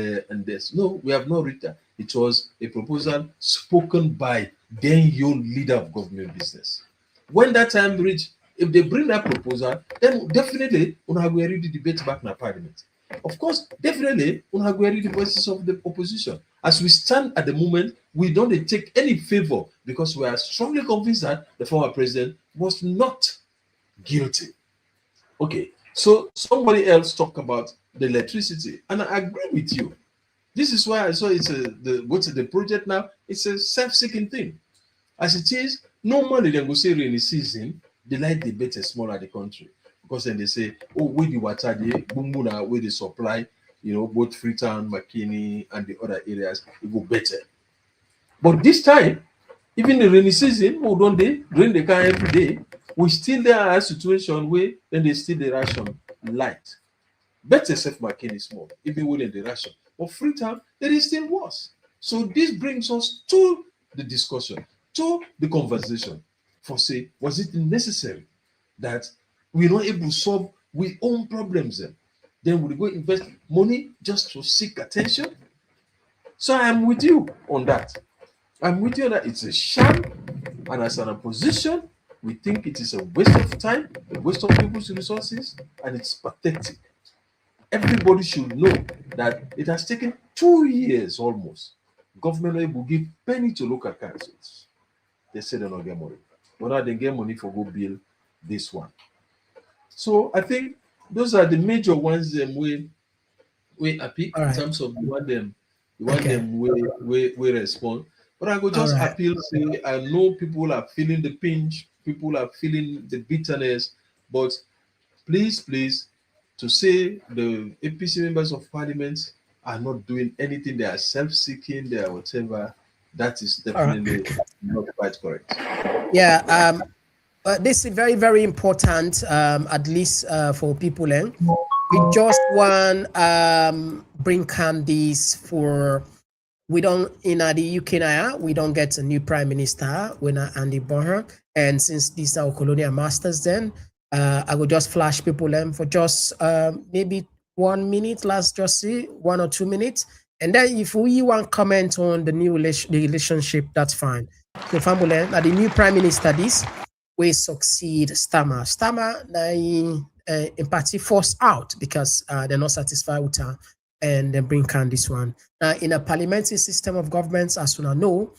this. No, we have not reached that. It was a proposal spoken by then young leader of government business. When that time reach, if they bring that proposal, then definitely we will read the debate back in the parliament. Of course, definitely we will read the voices of the opposition. As we stand at the moment, we don't take any favor because we are strongly convinced that the former president was not guilty. Okay, so somebody else talk about the electricity, and I agree with you. This is why I saw the project now. It's a self-seeking thing. As it is, normally they go say rainy season, they like the better smaller the country. Because then they say, oh, with the water, with the supply, both Freetown, McKinney, and the other areas, it go better. But this time, even the rainy season, don't they rain the car every day, we still there are a situation where then they still the ration light. Better self McKinney small, even within the ration. But Freetown, there is still worse. So this brings us to the discussion, to the conversation. For say, was it necessary that we're not able to solve our own problems then we go invest money just to seek attention? So I'm with you on that. I'm with you that it's a sham, and as an opposition, we think it is a waste of time, a waste of people's resources, and it's pathetic. Everybody should know that it has taken 2 years almost. Government will give penny to local councils. They say they don't get money. But now they get money for go build this one. So I think those are the major ones we appeal in terms of them we respond. But I go just appeal, say I know people are feeling the pinch, people are feeling the bitterness, but please, to say the APC members of parliament are not doing anything, they are self-seeking, they are whatever, that is definitely not quite correct. Yeah, this is very, very important, at least for people. We just want bring calm this for, we don't, in the UK now, we don't get a new prime minister, we're not Andy Bonner, and since these are colonial masters then, I will just flash people for just maybe 1 minute. Let's just see 1 or 2 minutes, and then if we want comment on the new relationship, that's fine. So, family, the new prime minister, this will succeed Starmer. Starmer, in party forced out because they're not satisfied with her, and then bring can this one. Now, in a parliamentary system of governments, as we know,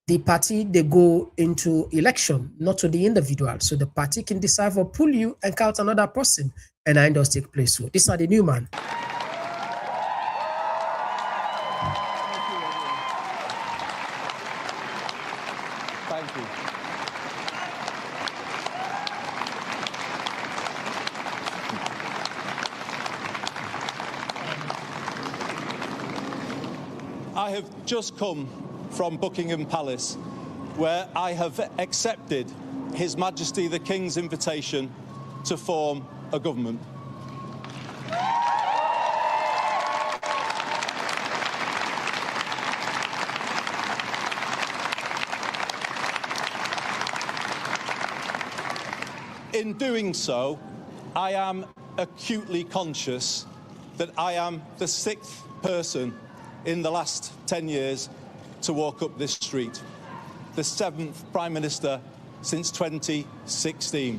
the party, they go into election, not to the individual. So the party can decide or pull you and count another person, and that does take place. So these are the new man. Thank you. I have just come from Buckingham Palace, where I have accepted His Majesty the King's invitation to form a government. In doing so, I am acutely conscious that I am the 6th person in the last 10 years to walk up this street, the 7th Prime Minister since 2016,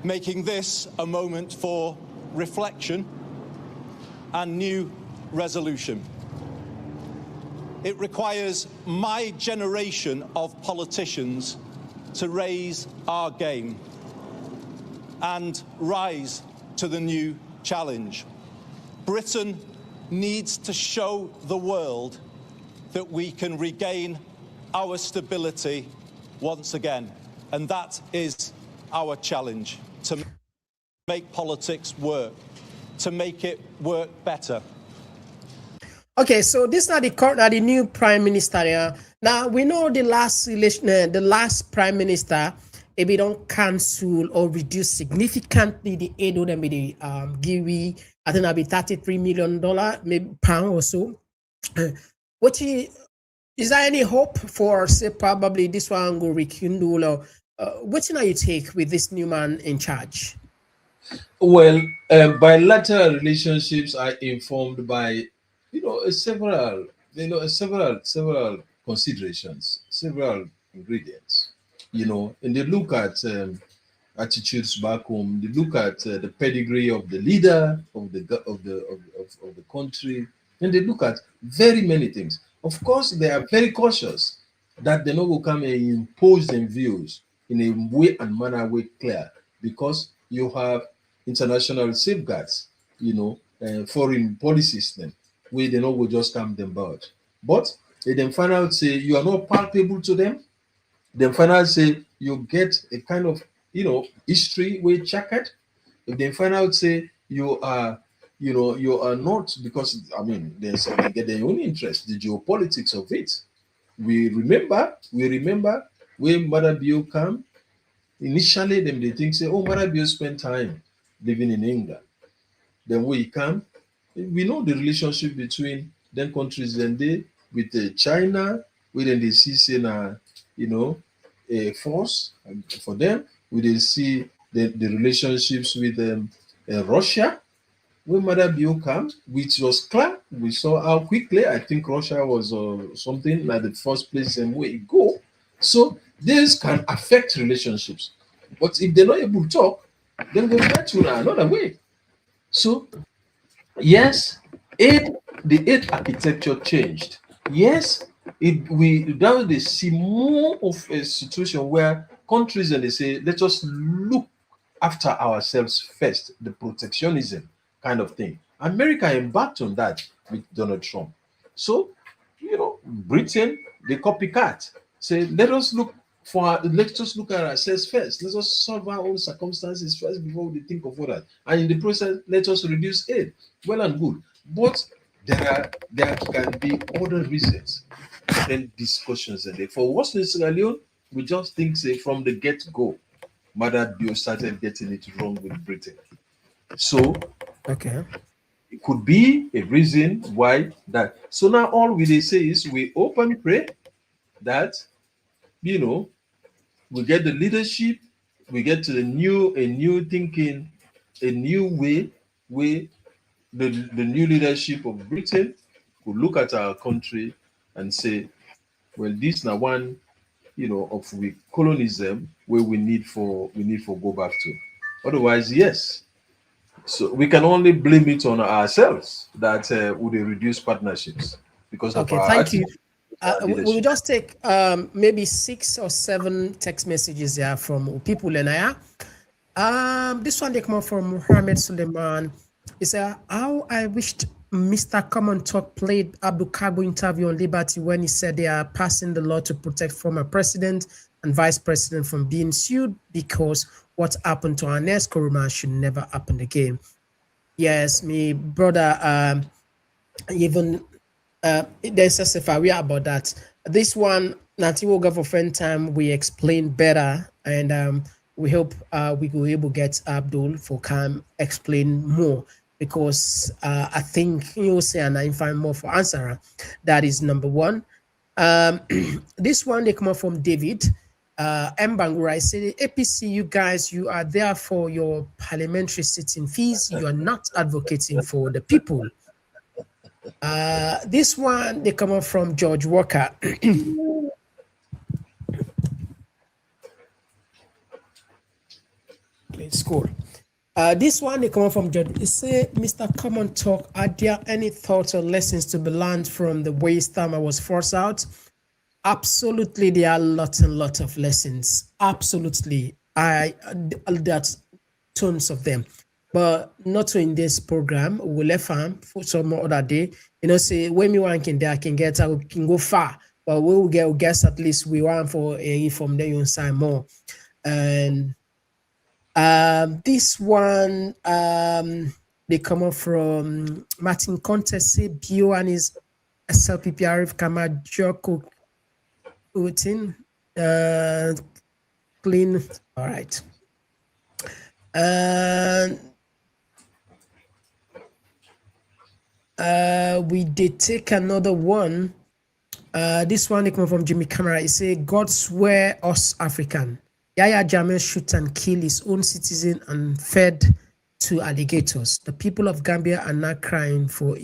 making this a moment for reflection and new resolution. It requires my generation of politicians to raise our game and rise to the new challenge. Britain needs to show the world that we can regain our stability once again. And that is our challenge, to make politics work, to make it work better. Okay, so this is the new prime minister here. Now we know the last election, the last prime minister, if we don't cancel or reduce significantly the aid them with the give, I think that'll be $33 million, maybe pound or so. Is there any hope for, say, probably this one go rekindle, or what you take with this new man in charge? Well, bilateral relationships are informed by, several considerations, several ingredients. And they look at attitudes back home. They look at the pedigree of the leader of the country, and they look at very many things. Of course, they are very cautious that they not will come and impose their views in a way and manner way clear, because you have international safeguards, foreign policy system, where they not will just come them about. But they then find out say you are not palpable to them. Then find out say you get a kind of history way checkered. If they find out say you are you are not, because they get their own interest, the geopolitics of it. We remember when Maada Bio came. Initially, them they think say, oh, Maada Bio spent time living in England. Then when he come, we know the relationship between them countries and they with China, where then they see say a force for them. We then see the relationships with Russia. When Maada Bio came, which was clear, we saw how quickly, I think Russia was something like the first place and where it go. So this can affect relationships. But if they're not able to talk, then we'll get to another way. So, yes, the aid architecture changed. Yes, now they see more of a situation where countries and they say, let us look after ourselves first, the protectionism kind of thing. America embarked on that with Donald Trump. So, Britain, they copycat. Say, let us look at ourselves first. Let us solve our own circumstances first before we think of others. And in the process, let us reduce aid. Well and good. But there can be other reasons and discussions. And for what's in Sierra Leone, we just think, say, from the get-go, Maada Bio started getting it wrong with Britain. So, okay, it could be a reason why that. So now all we say is we hope and pray that we get the leadership, we get to a new thinking, a new way where the new leadership of Britain could look at our country and say, well, this now one of we colonialism where we need for go back to. Otherwise, yes. So we can only blame it on ourselves that would reduce partnerships because of our thank you. We'll just take maybe 6 or 7 text messages here from people. And this one they come up from Mohammed Suleiman. He said, "How I wished Mr. Common Talk played Abdul Kabo interview on Liberty when he said they are passing the law to protect former president and vice president from being sued because what happened to our next Koroma should never happen again." Yes, me brother, even there's a Safari about that. This one, Nanti will go for friend time. We explain better, and we hope we will able to get Abdul for come explain more, because I think you'll say and I find more for answer. That is number one. This one they come up from David Mbangura. I say, APC, you guys, you are there for your parliamentary sitting fees. You are not advocating for the people. This one they come up from George Walker. It's cool. This one they come up from George. They say, Mr. Common Talk, are there any thoughts or lessons to be learned from the way Starmer was forced out? Absolutely, there are lots and lots of lessons. Absolutely, that's tons of them, but not in this program. We'll let farm for some other day. You know, say when we want can there, I can get, I can go far, but we will get guess at least we want for a from there you sign more. And this one they come up from Martin Contest, say Bio and his SLPP Arif Kama Joko Putin clean. All right. And we did take another one. This one they come from Jimmy Camera. He say, God swear us African. Yaya Jammeh shoot and kill his own citizen and fed to alligators. The people of Gambia are not crying for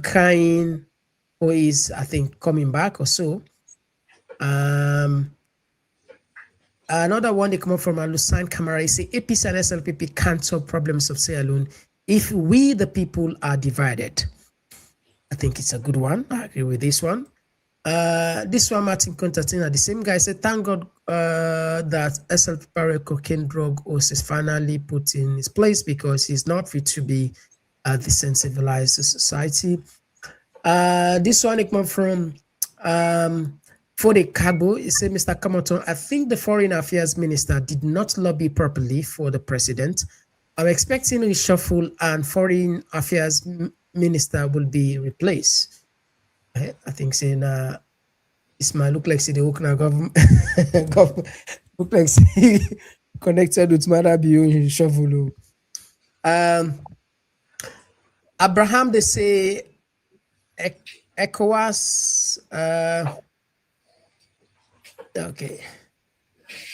crying for his, I think, coming back or so. Another one they come up from Alusan Camara. He say, APC and SLPP can't solve problems of Sierra Leone if we, the people, are divided. I think it's a good one. I agree with this one. This one, Martin Constantina, the same guy said, thank God that SLPP cocaine drug is finally put in his place because he's not fit to be the civilized society. This one it come from Fode Kabo. He said, Mr. Kamoton, I think the foreign affairs minister did not lobby properly for the president. I'm expecting reshuffle and foreign affairs minister will be replaced. I think saying Ismail look like the Okna government look like connected with Maada Bio in reshuffle. Abraham, they say ECOWAS. Okay.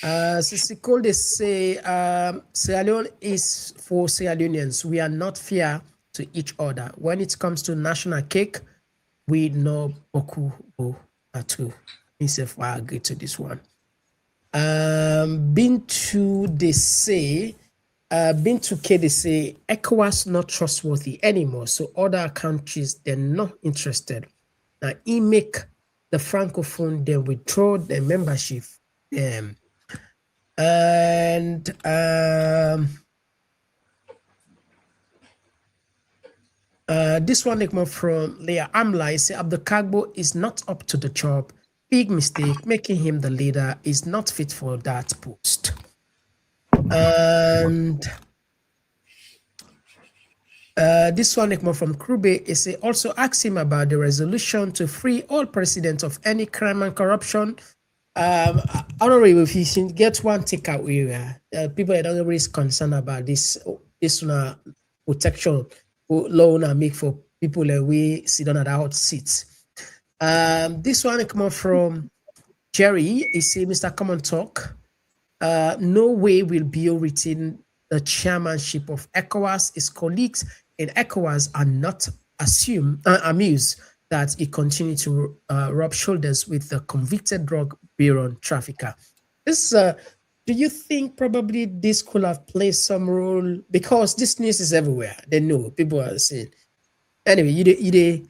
Sisiko, they say Sierra Leone is for Sierra Leoneans. We are not fair to each other. When it comes to national cake, we know Boku Bo Atu. Myself, I agree to this one. Bintu, they say. Bintu K, they say ECOWAS not trustworthy anymore, so other countries they're not interested. Now he make the francophone they withdraw their membership. And this one they come from Leah Amla. He say Abdul Kagbo is not up to the job. Big mistake. Making him the leader is not fit for that post. And this one come from Krube is also ask him about the resolution to free all presidents of any crime and corruption. I don't know if you can get one takeaway. People are not really concerned about this protection law make for people that we sit on at our seats. This one come from Jerry. He say, Mr. Common Talk. No way will Bio retain the chairmanship of ECOWAS. His colleagues in ECOWAS are not amused that he continued to rub shoulders with the convicted drug baron trafficker. This, do you think probably this could have played some role? Because this news is everywhere. They know, people are saying. Anyway,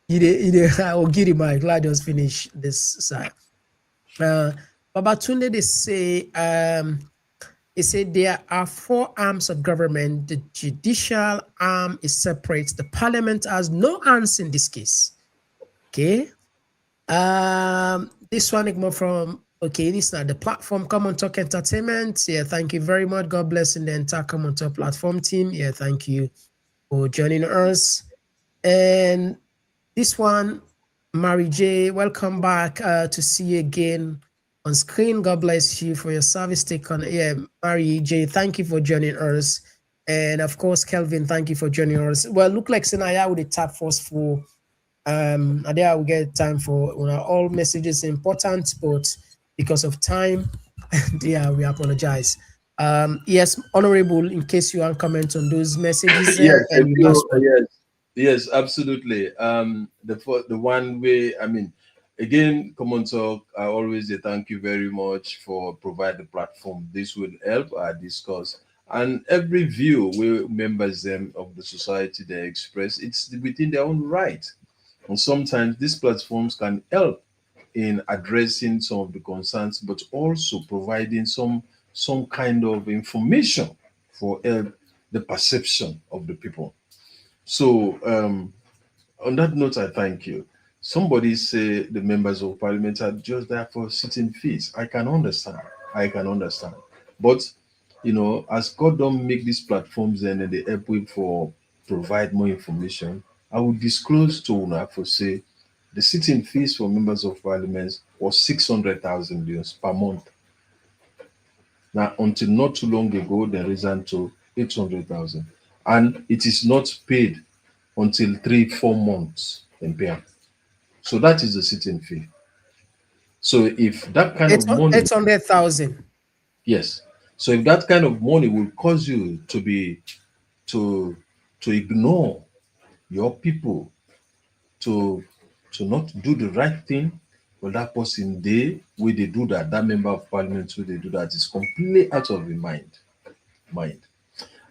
I will give him. I'm glad just finish this side. Babatunde, they say, he said there are 4 arms of government. The judicial arm is separate. The parliament has no arms in this case. Okay. This one more from, okay, this is not the platform Common Talk Entertainment. Yeah, thank you very much. God bless in the entire Common Talk platform team. Yeah, thank you for joining us. And this one, Mary J, welcome back to see you again on screen. God bless you for your service take on. Yeah, Mary J, thank you for joining us. And of course, Kelvin, thank you for joining us. Well, look like Senaya with the tap force for and there we get time for all messages important, but because of time, yeah, we apologize. Yes, Honorable, in case you want to comment on those messages there, and last one. Yes, absolutely. The one way, I mean, again, Common Talk, I always say thank you very much for providing the platform. This will help our discourse. And every view we members them of the society they express, it's within their own right. And sometimes these platforms can help in addressing some of the concerns, but also providing some kind of information for the perception of the people. So on that note, I thank you. Somebody say the members of parliament are just there for sitting fees. I can understand. But as God don't make these platforms and they help with for provide more information, I will disclose to UNA for say the sitting fees for members of parliament was 600,000 euros per month. Now, until not too long ago, they risen to 800,000, and it is not paid until 3-4 months in pay. So that is the sitting fee. So if that kind of money, 800,000. Yes. So if that kind of money will cause you to ignore your people, to not do the right thing, well, that person where they do that member of parliament where they do that is completely out of the mind.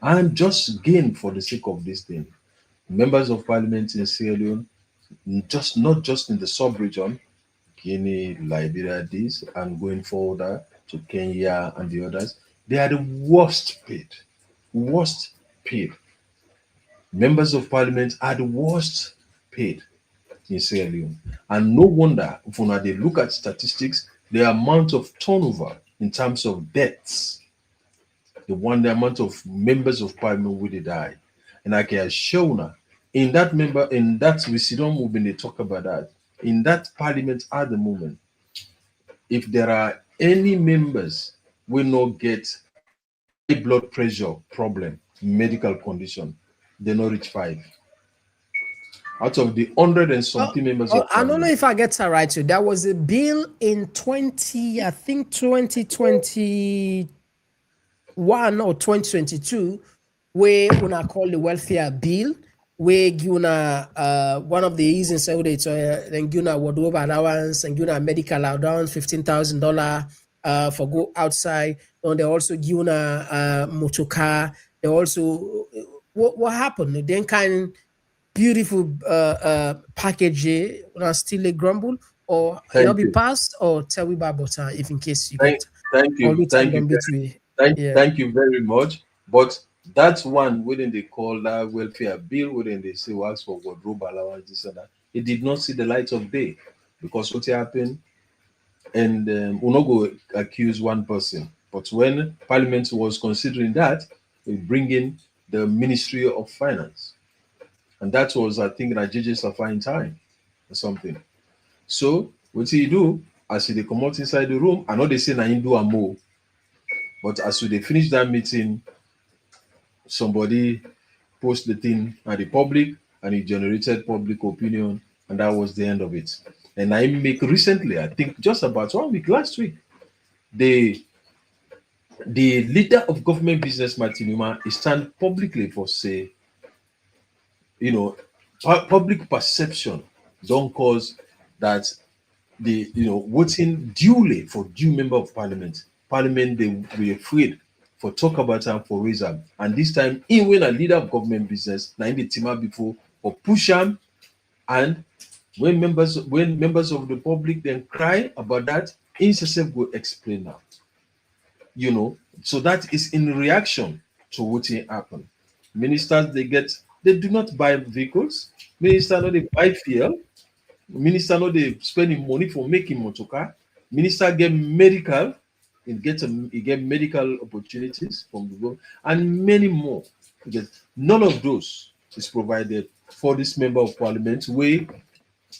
And just again, for the sake of this thing, members of parliament in Sierra Leone, not just in the sub-region, Guinea, Liberia, this, and going forward to Kenya and the others, they are the worst paid. Members of parliament are the worst paid in Sierra Leone. And no wonder, if they look at statistics, the amount of turnover in terms of deaths, the amount of members of parliament where they die. And I can show now, in that we see them moving, they talk about that. In that parliament at the moment, if there are any members will not get high blood pressure problem, medical condition, they not reach 5. Out of the 100 and something members of I don't know if I get that right. So there was a bill in 2021 or 2022 where when I call the welfare bill, where guna one of the reasons so they then guna wardrobe allowance and guna medical allowance $15,000 for go outside. And they also guna motor car. They also what happened? Then kind beautiful package still a grumble or it'll be passed or tell me about if in case you thank you very much. But that's one wouldn't they call that welfare bill, wouldn't they say ask for wardrobe allowance, this and that. It did not see the light of day because what happened, and we'll not go accuse one person, but when parliament was considering that, we bring in the Ministry of Finance. And that was, I think, Nigeria's a fine time or something. So what do you do? As they come out inside the room, I know they say na do a more, but as they finish that meeting, somebody post the thing at the public, and it generated public opinion, and that was the end of it. And I make recently, I think just about 1 week last week, the leader of government business, Martin Numa, is stand publicly for say, public perception don't cause that the voting duly for due member of parliament they were afraid for talk about them for reason, and this time even when a leader of government business na the team before for push him and When members of the public then cry about that, INSSF will explain now. You know, so that is in reaction to what happened. Ministers they do not buy vehicles. Minister no they buy fuel. Minister no they spending money for making motorcar. Minister get medical, he get medical opportunities from the government and many more. Because none of those is provided for this member of parliament where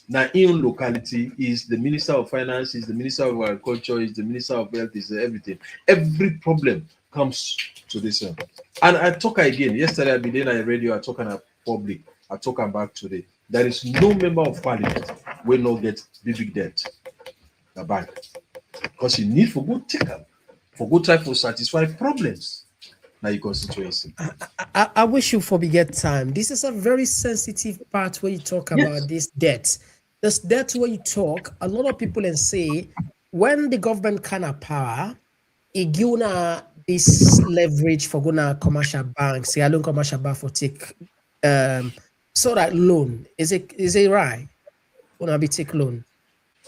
now in locality is the minister of finance, is the minister of agriculture, is the minister of health, is everything. Every problem comes to this one. And I talk again yesterday. I been in a radio. I talk on a public. I talk back today. There is no member of parliament will not get big debt. The bank, because you need for good take up, for good try to satisfy problems. Now your constituency. I wish you for get time. This is a very sensitive part where you talk about this debt. This debt where you talk, a lot of people and say when the government can have power, it give this leverage for gonna commercial banks, Sierra Leone commercial bank for take so that loan. Is it right? Gonna be take loan.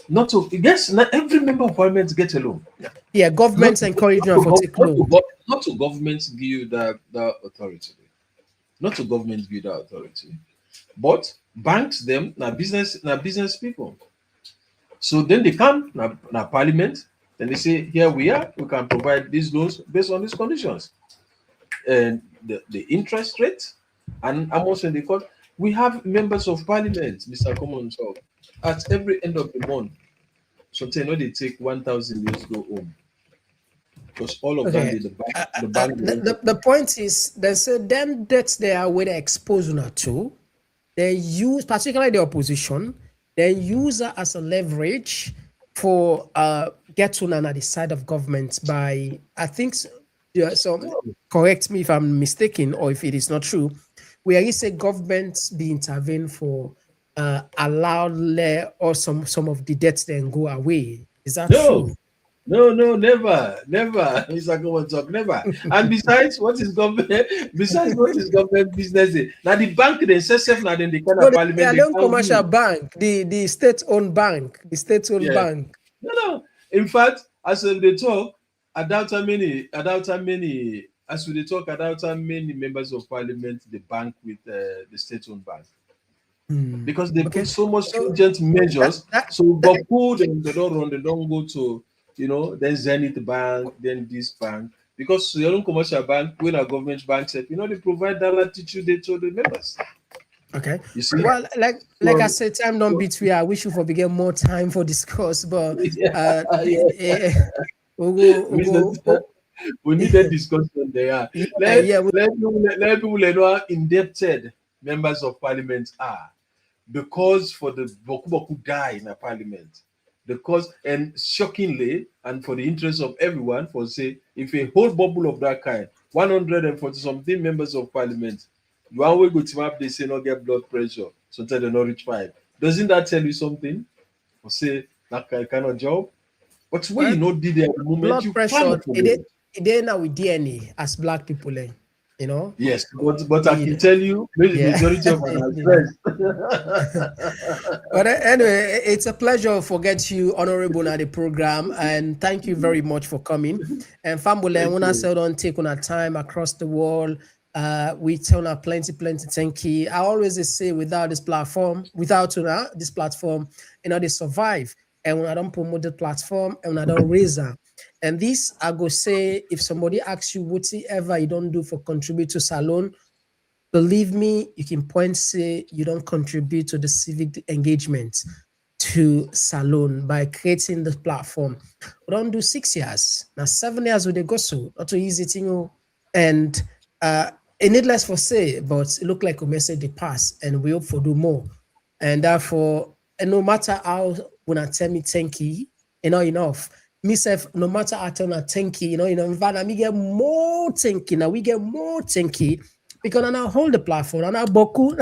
Not to yes, not every member of parliament gets a loan. Yeah, governments encourage you for take loan. Not to governments give you that authority. Not to government give you that authority. But banks them now business people. So then they come now parliament, then they say, here we are, we can provide these loans based on these conditions. And the interest rate, and almost in the court, we have members of parliament, Mr. Common Talk, at every end of the month. So they take 1,000 years to go home. Because all of them, the point is, they say then that's there where they expose to. They use, particularly the opposition, they use that as a leverage for get to the side of government by, I think, so correct me if I'm mistaken or if it is not true, where you say governments be intervened for allow or some of the debts then go away. Is that true? No, never. Mr. Common Talk, never. And besides, what is government business? Now the bank themselves, now then they kind of parliament. They don't commercial bank, the state-owned bank, bank. No. In fact, as they talk, I doubt how many members of parliament they bank with the state-owned bank. Because they put so much stringent measures. So Baku, they don't go to, then Zenith Bank, then this bank. Because your own commercial bank, when a government bank said, they provide that latitude to the members. Okay. You see? Well, like I said, time don't beat we. I wish you for get more time for discuss, but we need a discussion there. Let people know how indebted members of parliament are. Because for the Boku die in a parliament. Because, and shockingly, and for the interest of everyone, for say, if a whole bubble of that kind, 140 something members of parliament, you always go to map, they say not get blood pressure, sometimes they not reach 5. Doesn't that tell you something? Or say that kind of job? But when you did it at the moment, blood you pressure, it now with DNA as black people, Yes, but I can tell you, majority of my friends. But anyway, it's a pleasure for get you honorable at the program, and thank you very much for coming. And Fambule, when I said don't take on our time across the world, we tell her plenty thank you. I always say without this platform, they survive. And when I don't promote the platform and when I don't raise them. And this, I go say, if somebody asks you whatever you don't do for contribute to Salon, believe me, you can point say you don't contribute to the civic engagement to Salon by creating the platform. We don't do 6 years. Now 7 years with the go so, not too easy thing. And needless for say, but it look like a message they pass and we hope for do more. And therefore, and no matter how when I tell me thank you, enough. Myself, no matter how I tell me thank you, in fact, we get more thank you. Now we get more thank you because I now hold the platform. And I boku.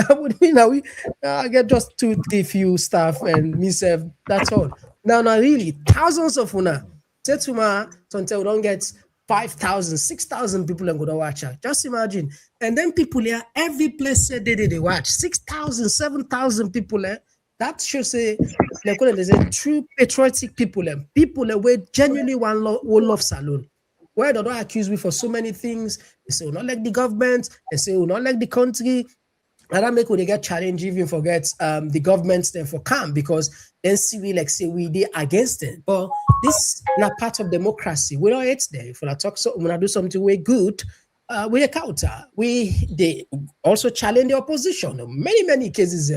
I get just 2-3 few staff and myself. That's all. Now really thousands of una. Say to my until we don't get 5,000, 6,000 people and go to watch her. Just imagine. And then people here, every place say they watch 6,000, 7,000 people. That shows there's a true patriotic people and people that we genuinely will love Salone. Where they don't accuse me for so many things. They say we not like the government. They say we not like the country. And that make when they get challenged, even forget the government then for calm because then see we like say we they against it. But this not part of democracy. We don't hate there. If we talk so when I do something we good, we a counter. They also challenge the opposition. Many cases.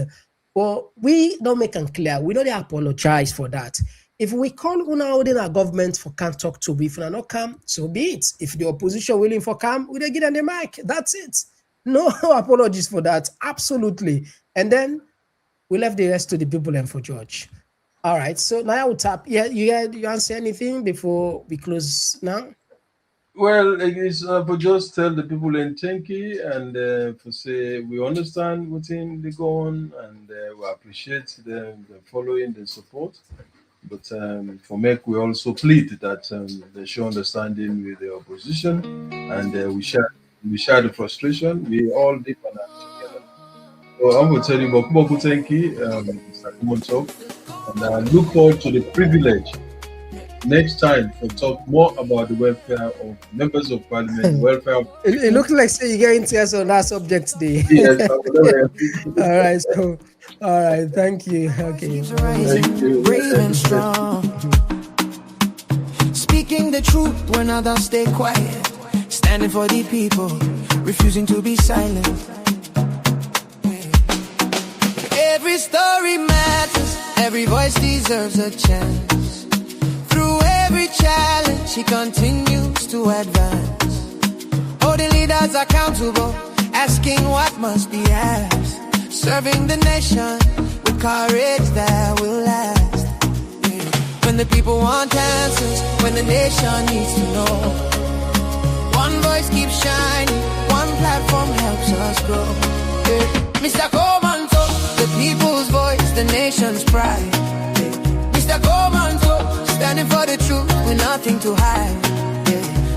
But we don't make them clear. We don't apologize for that. If we call on our government for can't talk to, if we not come, so be it. If the opposition willing for come, we don't get on the mic. That's it. No apologies for that. Absolutely. And then we left the rest to the people and for George. All right. So now I will tap. Yeah, you answer anything before we close now? Well, it's for just tell the people in Tenki and for say we understand what's in the go on and we appreciate the following the support. But for MEC, we also plead that they show understanding with the opposition and we share the frustration. We all live on that together. So I'm going to tell you about Kuboku Tenki, Mr. Komon Talk, and I look forward to the privilege next time to talk more about the welfare of members of parliament, welfare of it looks like you get into us on that subject today. Yes, all right, so all right, thank you. Okay. Thank you. Brave and strong. Speaking the truth when others stay quiet. Standing for the people, refusing to be silent. Every story matters, every voice deserves a chance. Through every challenge, she continues to advance. Holding leaders accountable, asking what must be asked. Serving the nation with courage that will last. When the people want answers, when the nation needs to know. One voice keeps shining, one platform helps us grow. Mr. Komon Talk, the people's voice, the nation's pride. Mr. Komon Talk, standing for the truth with nothing to hide.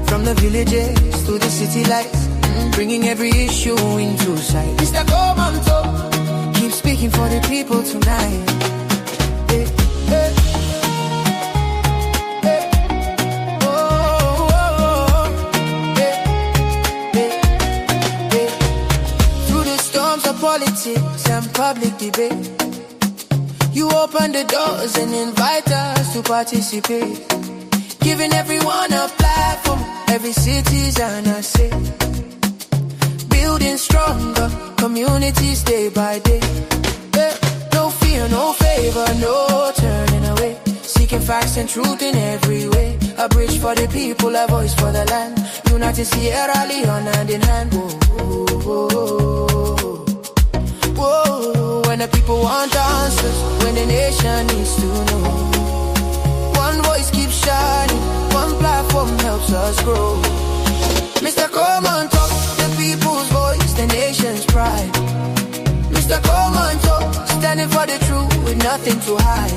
From the villages to the city lights, bringing every issue into sight. Mr. Komon Talk, keep speaking for the people tonight. Politics and public debate, you open the doors and invite us to participate, giving everyone a platform, every citizen a say, building stronger communities day by day. No fear, no favor, no turning away, seeking facts and truth in every way. A bridge for the people, a voice for the land, united Sierra Leone hand in hand. Whoa, whoa, whoa. Whoa, when the people want answers, when the nation needs to know. One voice keeps shining, one platform helps us grow. Mr. Komon Talk, the people's voice, the nation's pride. Mr. Komon Talk, standing for the truth with nothing to hide.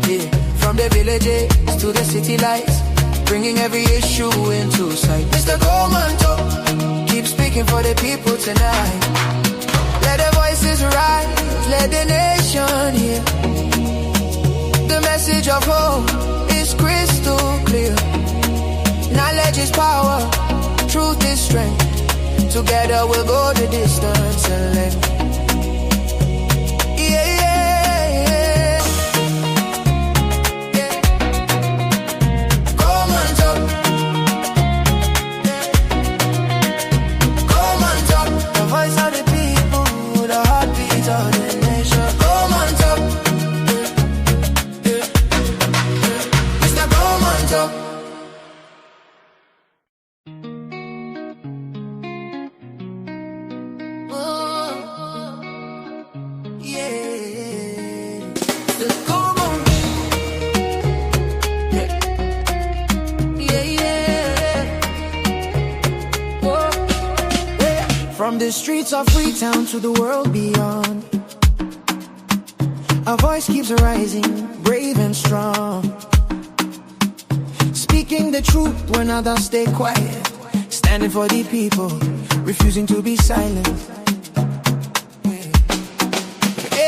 Yeah, from the villages to the city lights, bringing every issue into sight. Mr. Komon Talk, keep speaking for the people tonight. Let the voices rise, let the nation hear. The message of hope is crystal clear. Knowledge is power, truth is strength. Together we'll go the distance and length. Yeah, yeah, yeah. Yeah. Come on, talk. Come on, talk. The voice of the people, the heartbeat of the nation. Come on, talk. Mr. Come on, talk. From the streets of Freetown to the world beyond, our voice keeps rising, brave and strong. Speaking the truth when others stay quiet, standing for the people, refusing to be silent.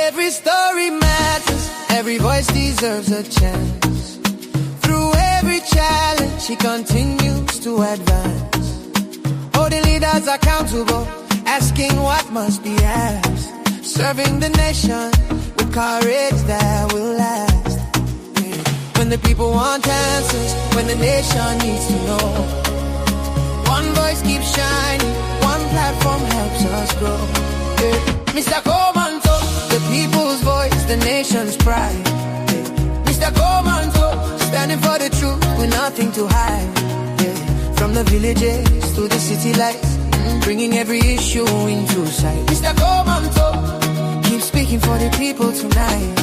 Every story matters, every voice deserves a chance. Through every challenge, she continues to advance. Holding leaders accountable, asking what must be asked. Serving the nation with courage that will last. When the people want answers, when the nation needs to know. One voice keeps shining, one platform helps us grow. Mr. Koman Talk, the people's voice, the nation's pride. Mr. Koman Talk, standing for the truth with nothing to hide. From the villages to the city lights, bringing every issue into sight. Mr. Koman Talk, keep speaking for the people tonight.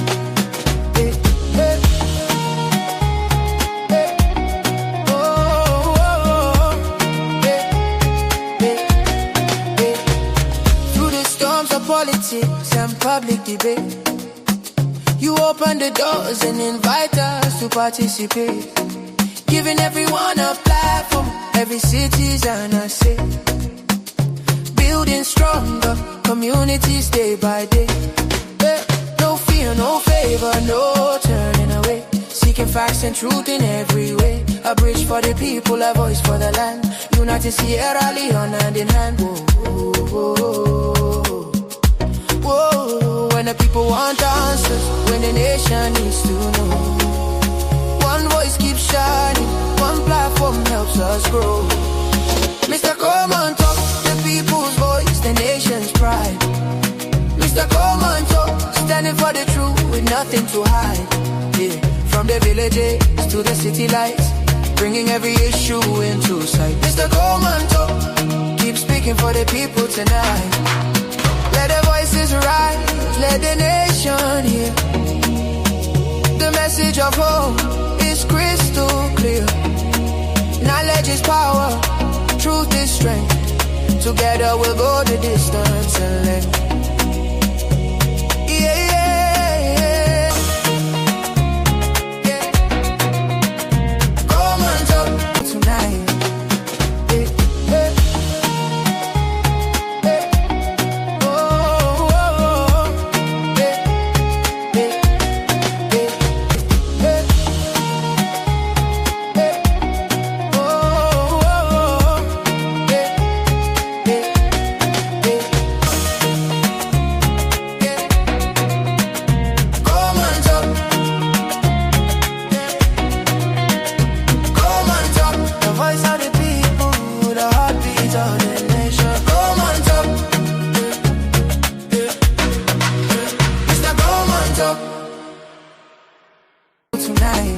Politics and public debate, you open the doors and invite us to participate, giving everyone a platform, every citizen a say, building stronger communities day by day. No fear, no favor, no turning away, seeking facts and truth in every way. A bridge for the people, a voice for the land, united Sierra Leone hand in hand. Whoa, whoa, whoa. Whoa, when the people want answers, when the nation needs to know. One voice keeps shining, one platform helps us grow. Mr. Koman Talk, the people's voice, the nation's pride. Mr. Koman Talk, standing for the truth with nothing to hide. From the villages to the city lights, bringing every issue into sight. Mr. Koman Talk, keep speaking for the people tonight. Let the voices rise, let the nation hear. The message of hope is crystal clear. Knowledge is power, truth is strength. Together we'll go the distance and length. Yeah, yeah, yeah. Come on, talk tonight. Tonight